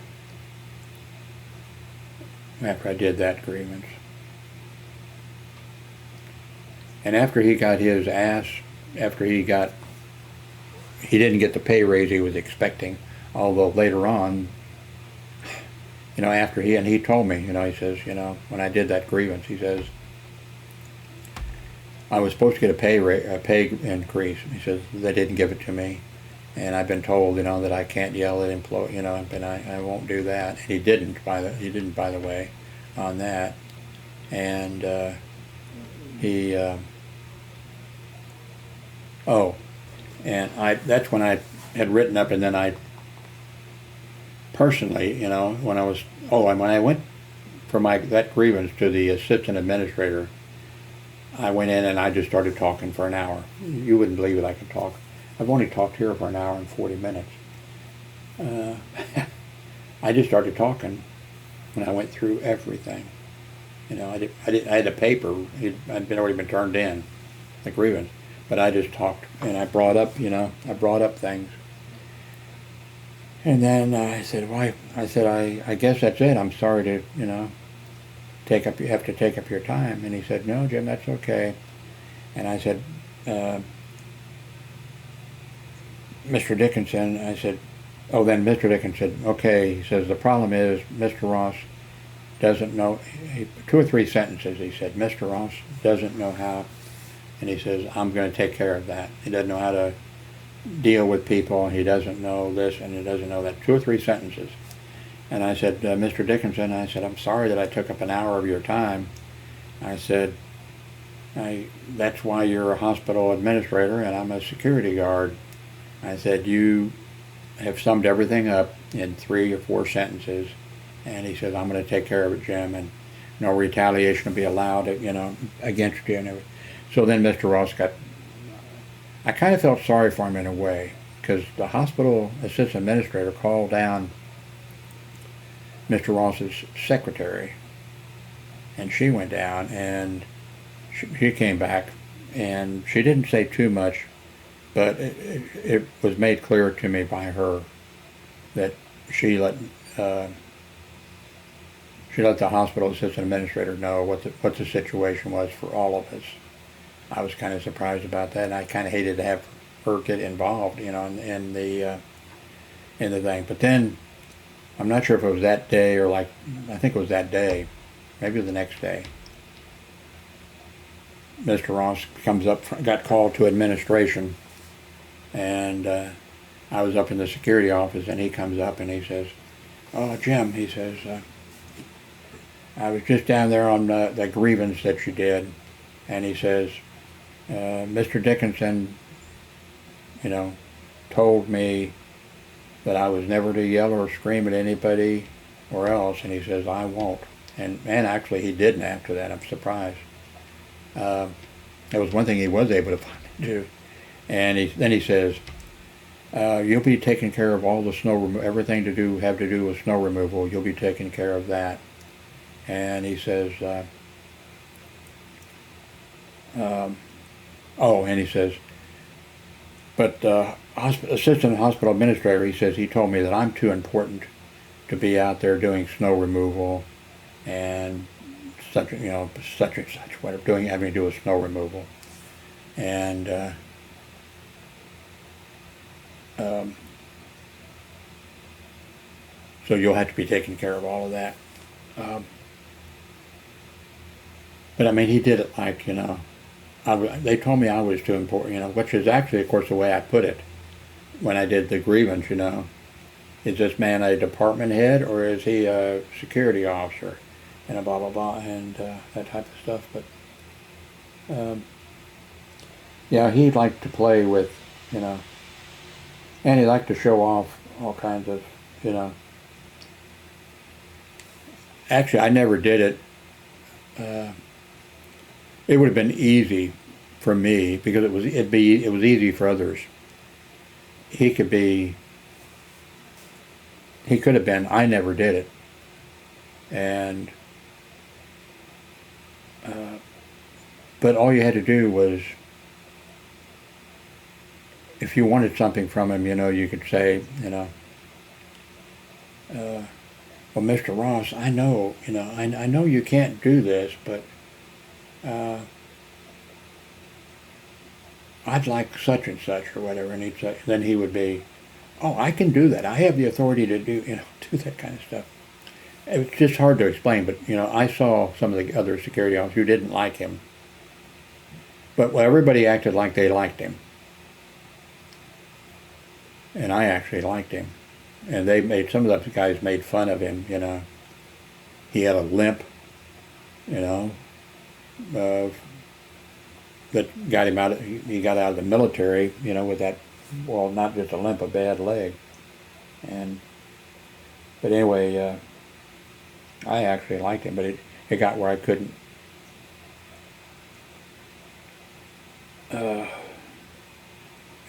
After I did that grievance. And after he got his ass, he didn't get the pay raise he was expecting, although later on, after he told me, he says, when I did that grievance, he says, I was supposed to get a pay increase. He says, they didn't give it to me. And I've been told, that I can't yell at employees, but I won't do that. And he didn't, by the way, on that. And that's when I had written up, and then I personally, when I went for that grievance to the assistant administrator, I went in and I just started talking for an hour. You wouldn't believe it, I could talk. I've only talked here for an hour and 40 minutes. I just started talking when I went through everything. You know, I had a paper. I'd already been turned in, the grievance. But I just talked, and I brought up, I brought up things. And then I said, "Why?" I said, I guess that's it. I'm sorry to, you have to take up your time." And he said, "No, Jim, that's okay." And I said, uh, "Mr. Dickinson," I said, "Oh," then Mr. Dickinson said, "Okay," he says, "the problem is Mr. Ross doesn't know," 2 or 3 sentences, he said, "Mr. Ross doesn't know how," and he says, "I'm going to take care of that. He doesn't know how to deal with people, he doesn't know this, and he doesn't know that." 2 or 3 sentences. And I said, "Mr. Dickinson," I said, "I'm sorry that I took up an hour of your time." I said, "That's why you're a hospital administrator and I'm a security guard." I said, "You have summed everything up in 3 or 4 sentences." And he says, "I'm going to take care of it, Jim, and no retaliation will be allowed, against you." And everything. So then Mr. Ross I kind of felt sorry for him in a way, because the hospital assistant administrator called down Mr. Ross's secretary, and she went down, and she came back, and she didn't say too much, but it was made clear to me by her that she let uh, the hospital assistant administrator know what the situation was for all of us. I was kind of surprised about that, and I kind of hated to have her get involved, in the thing. But then I'm not sure if it was that day or I think it was that day, maybe the next day. Mr. Ross comes up, got called to administration, and I was up in the security office, and he comes up and he says, "Oh, Jim," he says, "I was just down there on the grievance that you did," and he says, "Mr. Dickinson, told me that I was never to yell or scream at anybody or else," and he says, "I won't." And actually he didn't after that. I'm surprised. That was one thing he was able to find to do. And then he says, "You'll be taking care of all the everything have to do with snow removal. You'll be taking care of that." And he says, and he says, "But assistant hospital administrator," he says, "he told me that I'm too important to be out there doing snow removal and such and such, whatever, having to do with snow removal. And so you'll have to be taking care of all of that." But I mean, he did it like, they told me I was too important, which is actually, of course, the way I put it when I did the grievance, Is this man a department head or is he a security officer? And blah, blah, blah, and that type of stuff. But, yeah, he liked to play with, and he liked to show off all kinds of, Actually, I never did it. It would have been easy for me because it was easy for others. He could have been. I never did it, and but all you had to do was, if you wanted something from him, you could say, "Well, Mr. Ross, I know, I know you can't do this, but I'd like such and such," or whatever, and then he would be, "Oh, I can do that. I have the authority to do, do that kind of stuff." It's just hard to explain, but I saw some of the other security officers who didn't like him, but everybody acted like they liked him, and I actually liked him, and some of the guys made fun of him. He had a limp, that got him out. He got out of the military, with that, well, not just a limp, a bad leg, but anyway, I actually liked him, but it got where I couldn't.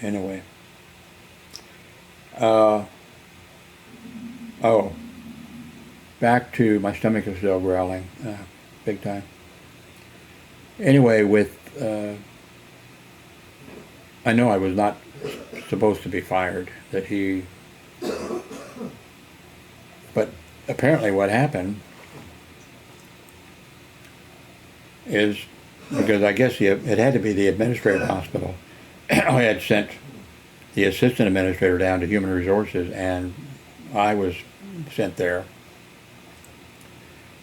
Anyway. Oh, back to my stomach is still growling, big time. Anyway, I know I was not supposed to be fired. But apparently what happened is, because I guess it had to be the administrative hospital. I had sent the assistant administrator down to human resources, and I was sent there.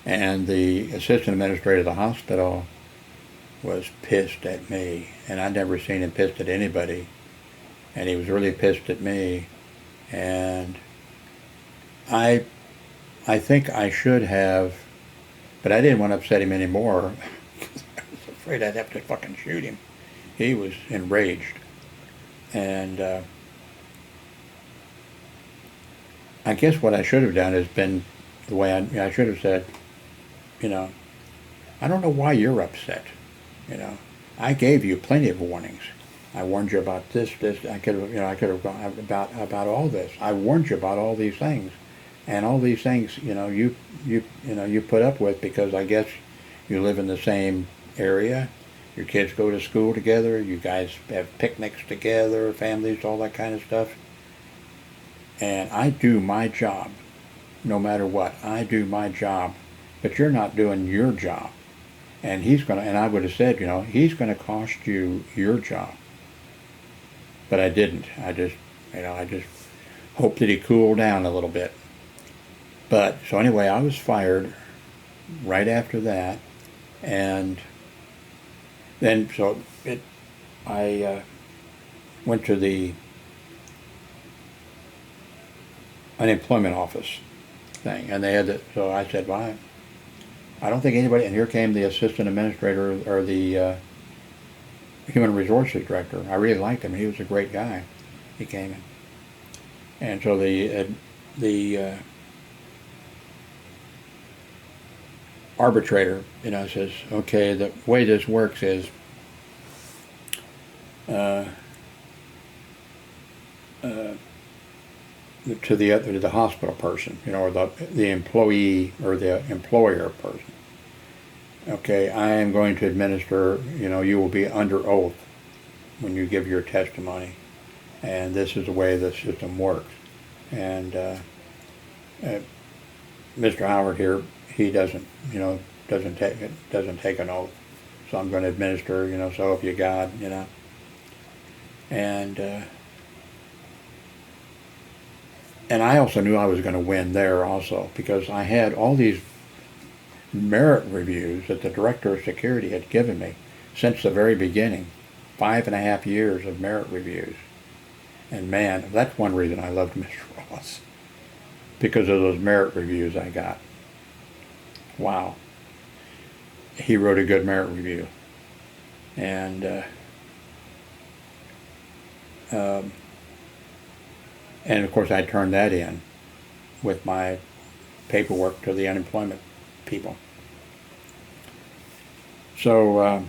And the assistant administrator of the hospital was pissed at me, and I'd never seen him pissed at anybody. And he was really pissed at me, and I think I should have, but I didn't want to upset him anymore. I was afraid I'd have to fucking shoot him. He was enraged. And I guess what I should have done is been the way I should have said, I don't know why you're upset. I gave you plenty of warnings. I warned you about this. I could have gone about all this. I warned you about all these things, and all these things, you put up with because I guess you live in the same area. Your kids go to school together. You guys have picnics together, families, all that kind of stuff. And I do my job, no matter what. I do my job, but you're not doing your job. And I would have said, he's gonna cost you your job. But I didn't. I just hoped that he cooled down a little bit. But, so anyway, I was fired right after that. And then, I went to the unemployment office thing. And they had so I said, well, I don't think anybody, and here came the assistant administrator, or the human resources director. I really liked him. He was a great guy. He came in. And so the arbitrator, says, okay, the way this works is to the hospital person, or the employee or the employer person. Okay, I am going to administer, you will be under oath when you give your testimony, and this is the way the system works. And Mr. Howard here, he doesn't take an oath, so I'm going to administer, so help you God, and I also knew I was going to win there also, because I had all these merit reviews that the director of security had given me since the very beginning. 5.5 years of merit reviews. And man, that's one reason I loved Mr. Ross, because of those merit reviews I got. Wow. He wrote a good merit review. And of course I turned that in with my paperwork to the unemployment people. So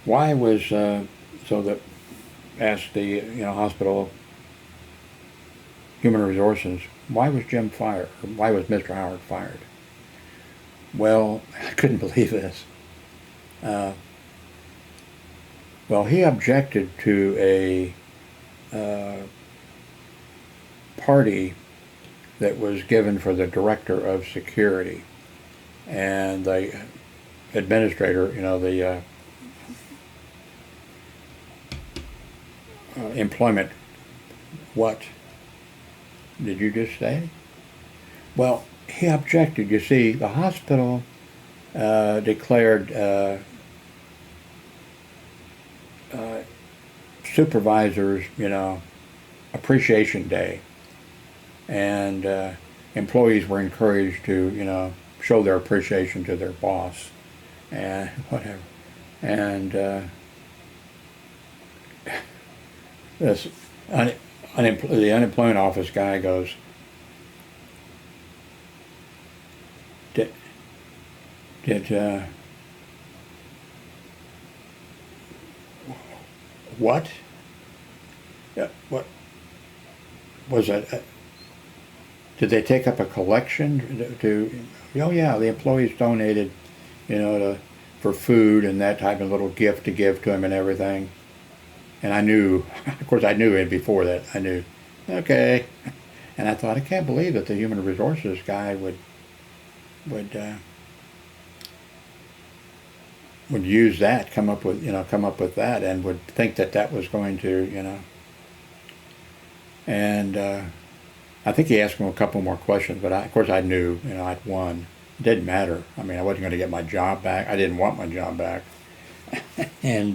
why was asked the hospital human resources, why was Jim fired? Or why was Mr. Howard fired? Well, I couldn't believe this. Well, he objected to a party that was given for the director of security, and the administrator, the employment. What did you just say? Well, he objected. You see, the hospital declared supervisors, appreciation day, and employees were encouraged to, show their appreciation to their boss, and whatever. And the unemployment office guy goes, did what? Yeah, what? was it, did they take up a collection to, oh yeah, the employees donated, for food and that type of little gift to give to him and everything. And I knew, of course I knew it before that, I knew, okay. And I thought, I can't believe that the human resources guy would use that, come up with that, and would think that that was going to, and I think he asked him a couple more questions, but of course I knew, I'd won. It didn't matter. I mean, I wasn't going to get my job back. I didn't want my job back, and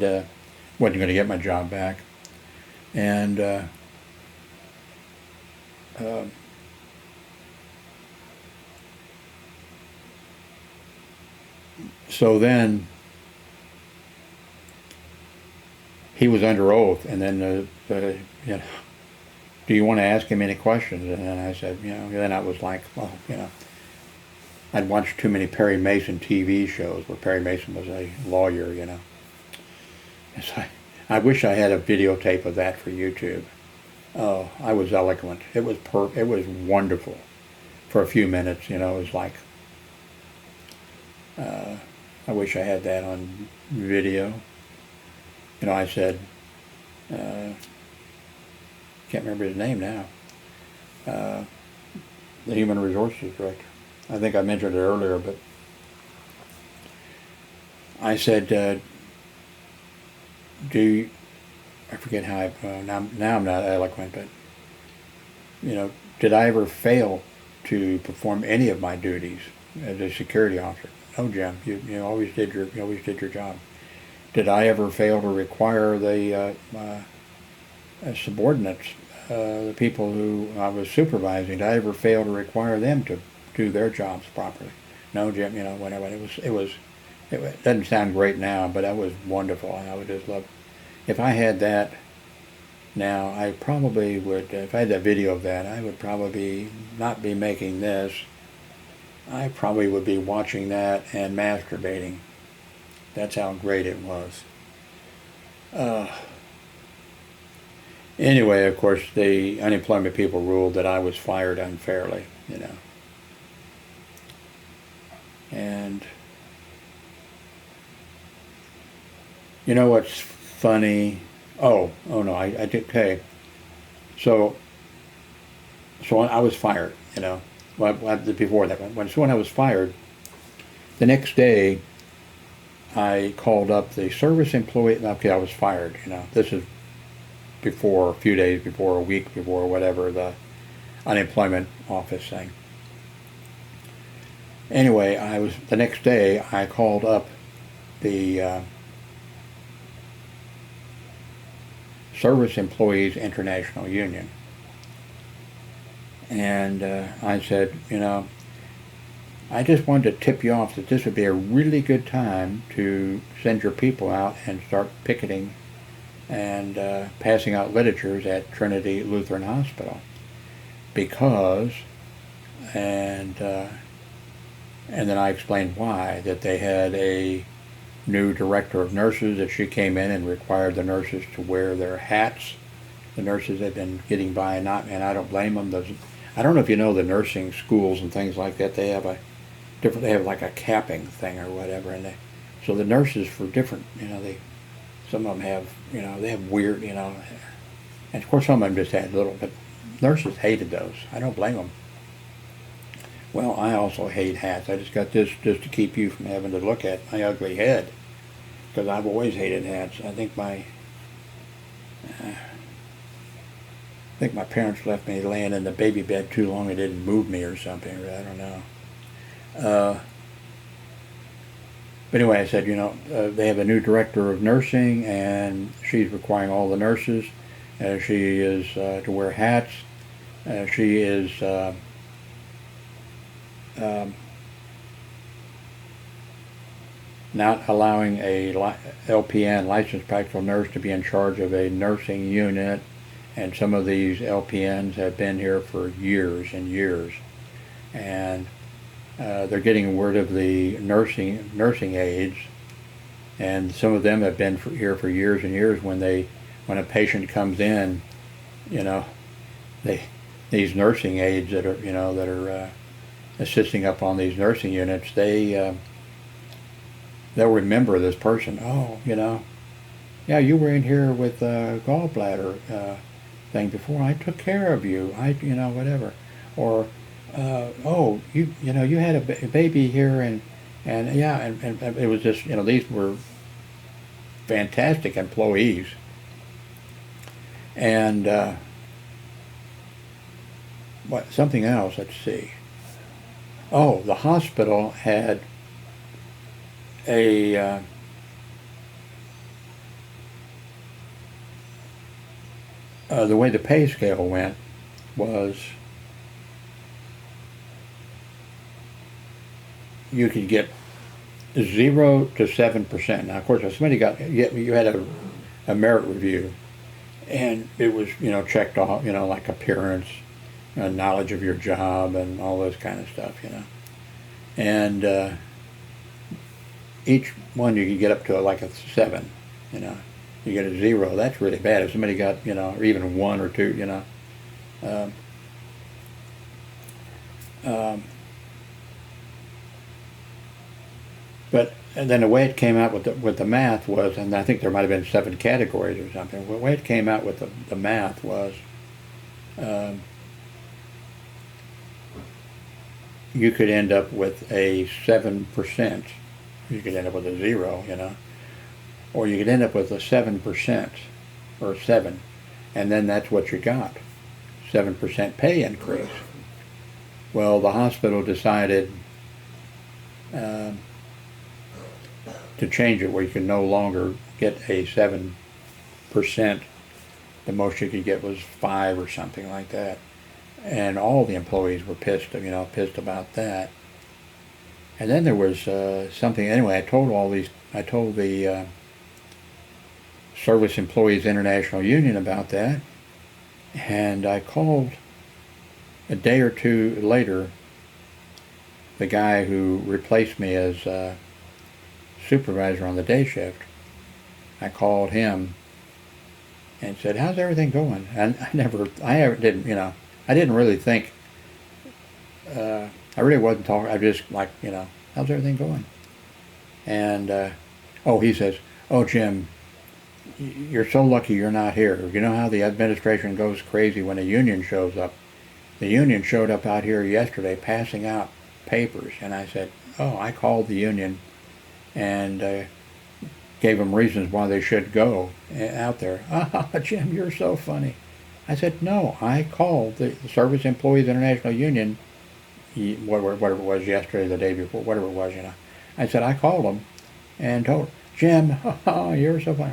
wasn't going to get my job back, and so then he was under oath, and then do you want to ask him any questions? And then I said, then I was like, well, I'd watched too many Perry Mason TV shows where Perry Mason was a lawyer, And so I wish I had a videotape of that for YouTube. Oh, I was eloquent. It was it was wonderful for a few minutes, It was like, I wish I had that on video. I said, can't remember his name now, the Human Resources Director. I think I mentioned it earlier, but I said, I forget how now I'm not eloquent, but, did I ever fail to perform any of my duties as a security officer? No, Jim, you always did your job. Did I ever fail to require the subordinates, the people who I was supervising, did I ever fail to require them to do their jobs properly? No, Jim, whatever. It doesn't sound great now, but that was wonderful. I would just love, if I had that now, I probably would, if I had that video of that, I would probably not be making this. I probably would be watching that and masturbating. That's how great it was. Anyway, of course, the unemployment people ruled that I was fired unfairly, And what's funny? Oh no, I did. Okay, so I was fired. Before that, when I was fired, the next day I called up the service employee. Okay, I was fired. This is before, a few days before, a week before, whatever, the unemployment office thing. Anyway, the next day I called up the Service Employees International Union, and I said, I just wanted to tip you off that this would be a really good time to send your people out and start picketing and passing out literatures at Trinity Lutheran Hospital, because, and then I explained why, that they had a new director of nurses, that she came in and required the nurses to wear their hats. The nurses had been getting by, and I don't blame them. I don't know if you know the nursing schools and things like that, they have they have like a capping thing or whatever, and so the nurses for different, some of them have, they have weird, and of course some of them just had little, but nurses hated those. I don't blame them. Well, I also hate hats. I just got this just to keep you from having to look at my ugly head, because I've always hated hats. I think my parents left me laying in the baby bed too long. It didn't move me or something. I don't know. But anyway, I said, they have a new director of nursing, and she's requiring all the nurses. She is to wear hats. She is not allowing a LPN, licensed practical nurse, to be in charge of a nursing unit. And some of these LPNs have been here for years and years, and they're getting word of the nursing aides, and some of them have been here for years and years. When a patient comes in, they these nursing aides that are, assisting up on these nursing units, they'll remember this person. Oh, yeah, you were in here with a gallbladder thing before. I took care of you. Whatever. Or, oh, you had a baby here, and yeah, and it was just, these were fantastic employees. And something else, let's see. Oh, the hospital had a the way the pay scale went was you could get 0 to 7%. Now, of course, if somebody you had a merit review, and it was, checked off, like appearance, knowledge of your job, and all those kind of stuff, And each one you could get up to like a 7, You get a 0, that's really bad. If somebody got, or even 1 or 2, um, um, but and then the way it came out with the math was, and I think there might have been 7 categories or something. The way it came out with the math was, you could end up with a 7%. You could end up with a 0, or you could end up with a 7% or 7, and then that's what you got, 7% pay increase. Well, the hospital decided to change it where you can no longer get a 7%. The most you could get was 5 or something like that. And all the employees were pissed about that. And then there was something, anyway, I told the Service Employees International Union about that, and I called a day or two later the guy who replaced me as supervisor on the day shift. I called him and said, "How's everything going?" And I didn't really think, I really wasn't talking, I just like, how's everything going? And, he says, "Oh, Jim, you're so lucky you're not here. You know how the administration goes crazy when a union shows up? The union showed up out here yesterday passing out papers." And I said, "Oh, I called the union and gave them reasons why they should go out there." "Ah, Jim, you're so funny." I said, "No, I called the Service Employees International Union, whatever it was yesterday, the day before, whatever it was, I said, I called them and told Jim, oh, you're so funny."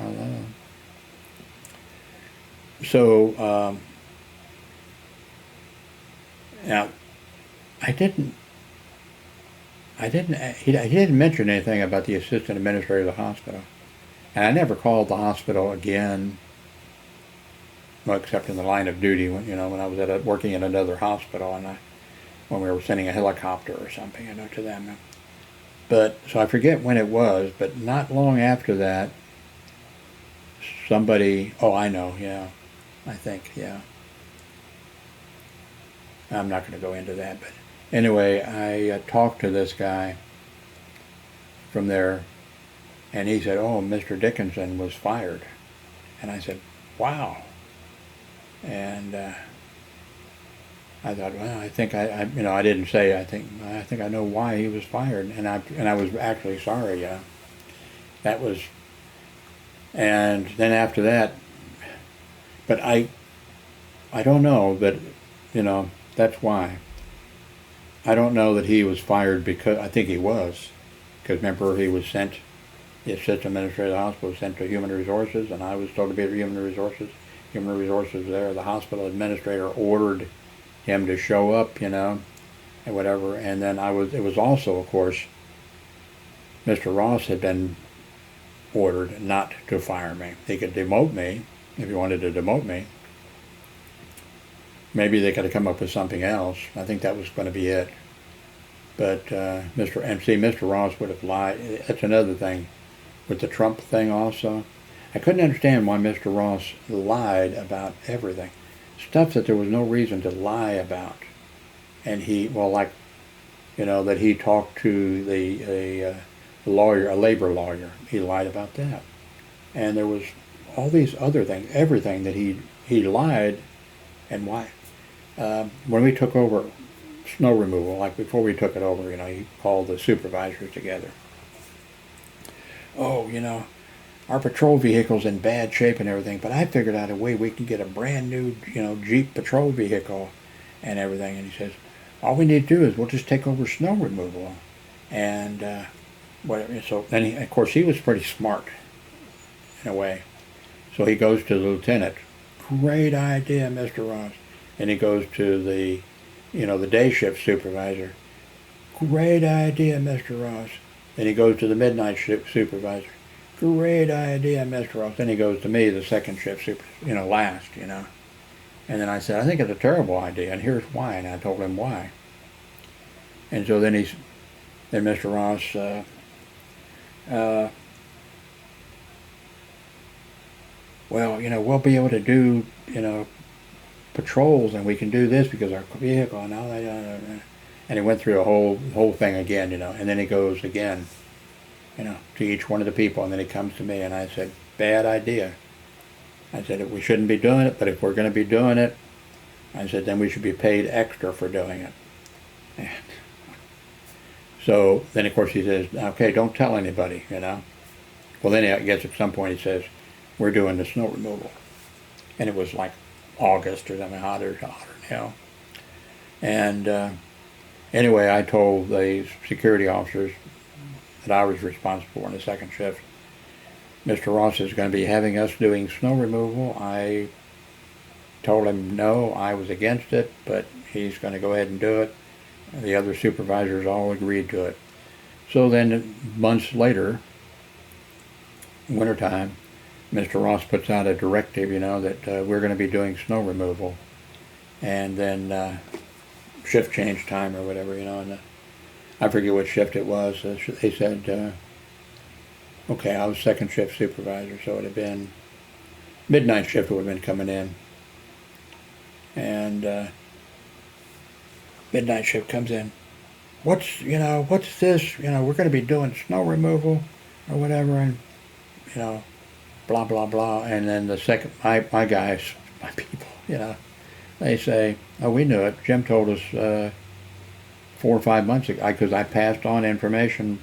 So, now, he didn't mention anything about the assistant administrator of the hospital. And I never called the hospital again, well, except in the line of duty when I was working in another hospital, and when we were sending a helicopter or something, to them. But so I forget when it was, but not long after that, somebody. Oh, I know. Yeah, I think. Yeah. I'm not going to go into that, but anyway, I talked to this guy from there, and he said, "Oh, Mr. Dickinson was fired," and I said, "Wow." And I thought, well, I think I didn't say, I think I know why he was fired, and I was actually sorry. That was, and then after that, but I don't know that, that's why. I don't know that he was fired because, I think he was, because remember he was sent, the assistant administrator of the hospital was sent to Human Resources, and I was told to be at Human Resources. Human Resources there, the hospital administrator ordered him to show up, and whatever. And then it was also, of course, Mr. Ross had been ordered not to fire me. He could demote me if he wanted to demote me. Maybe they could have come up with something else. I think that was going to be it. But Mr. Ross would have lied. That's another thing with the Trump thing also. I couldn't understand why Mr. Ross lied about everything. stuff that there was no reason to lie about. And he, well, like, that he talked to a lawyer, a labor lawyer. He lied about that. And there was all these other things, everything that he lied. And why? When we took over snow removal, like before we took it over, he called the supervisors together. Oh, our patrol vehicle's in bad shape and everything, but I figured out a way we can get a brand new, Jeep patrol vehicle and everything. And he says, all we need to do is we'll just take over snow removal. And whatever. So then, of course, he was pretty smart in a way. So he goes to the lieutenant. Great idea, Mr. Ross. And he goes to the day shift supervisor. Great idea, Mr. Ross. Then he goes to the midnight shift supervisor. Great idea, Mr. Ross. Then he goes to me, the second shift supervisor, last. And then I said, I think it's a terrible idea, and here's why. And I told him why. And so then Mr. Ross, well, we'll be able to do, patrols, and we can do this because our vehicle and all that. And he went through a whole thing again, and then he goes again, to each one of the people, and then he comes to me, and I said, bad idea. I said, we shouldn't be doing it, but if we're going to be doing it, I said, then we should be paid extra for doing it. And so then, of course, he says, okay, don't tell anybody, Well, then I guess at some point he says, we're doing the snow removal. And it was like August or something, hotter than hell. And anyway, I told the security officers that I was responsible for in the second shift, Mr. Ross is going to be having us doing snow removal. I told him no, I was against it, but he's going to go ahead and do it. The other supervisors all agreed to it. So then months later, wintertime, Mr. Ross puts out a directive, that we're going to be doing snow removal. And then shift change time or whatever, and I forget what shift it was. They said, okay, I was second shift supervisor, so it would have been midnight shift would have been coming in. And midnight shift comes in. What's this? We're going to be doing snow removal or whatever, and, blah, blah, blah. And then the second, my guys, my people, they say, oh, we knew it. Jim told us 4 or 5 months ago, because I passed on information,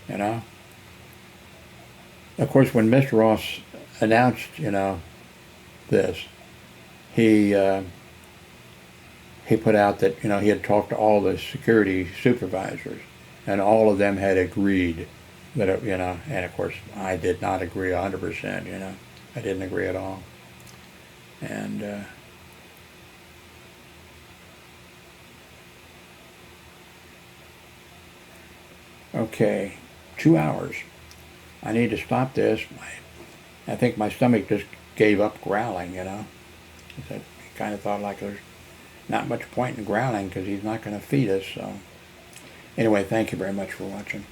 Of course, when Mr. Ross announced, this, he put out that, he had talked to all the security supervisors, and all of them had agreed that, and of course, I did not agree 100%, I didn't agree at all. And okay, 2 hours. I need to stop this. I think my stomach just gave up growling, I kind of thought like there's not much point in growling because he's not going to feed us. So anyway, thank you very much for watching.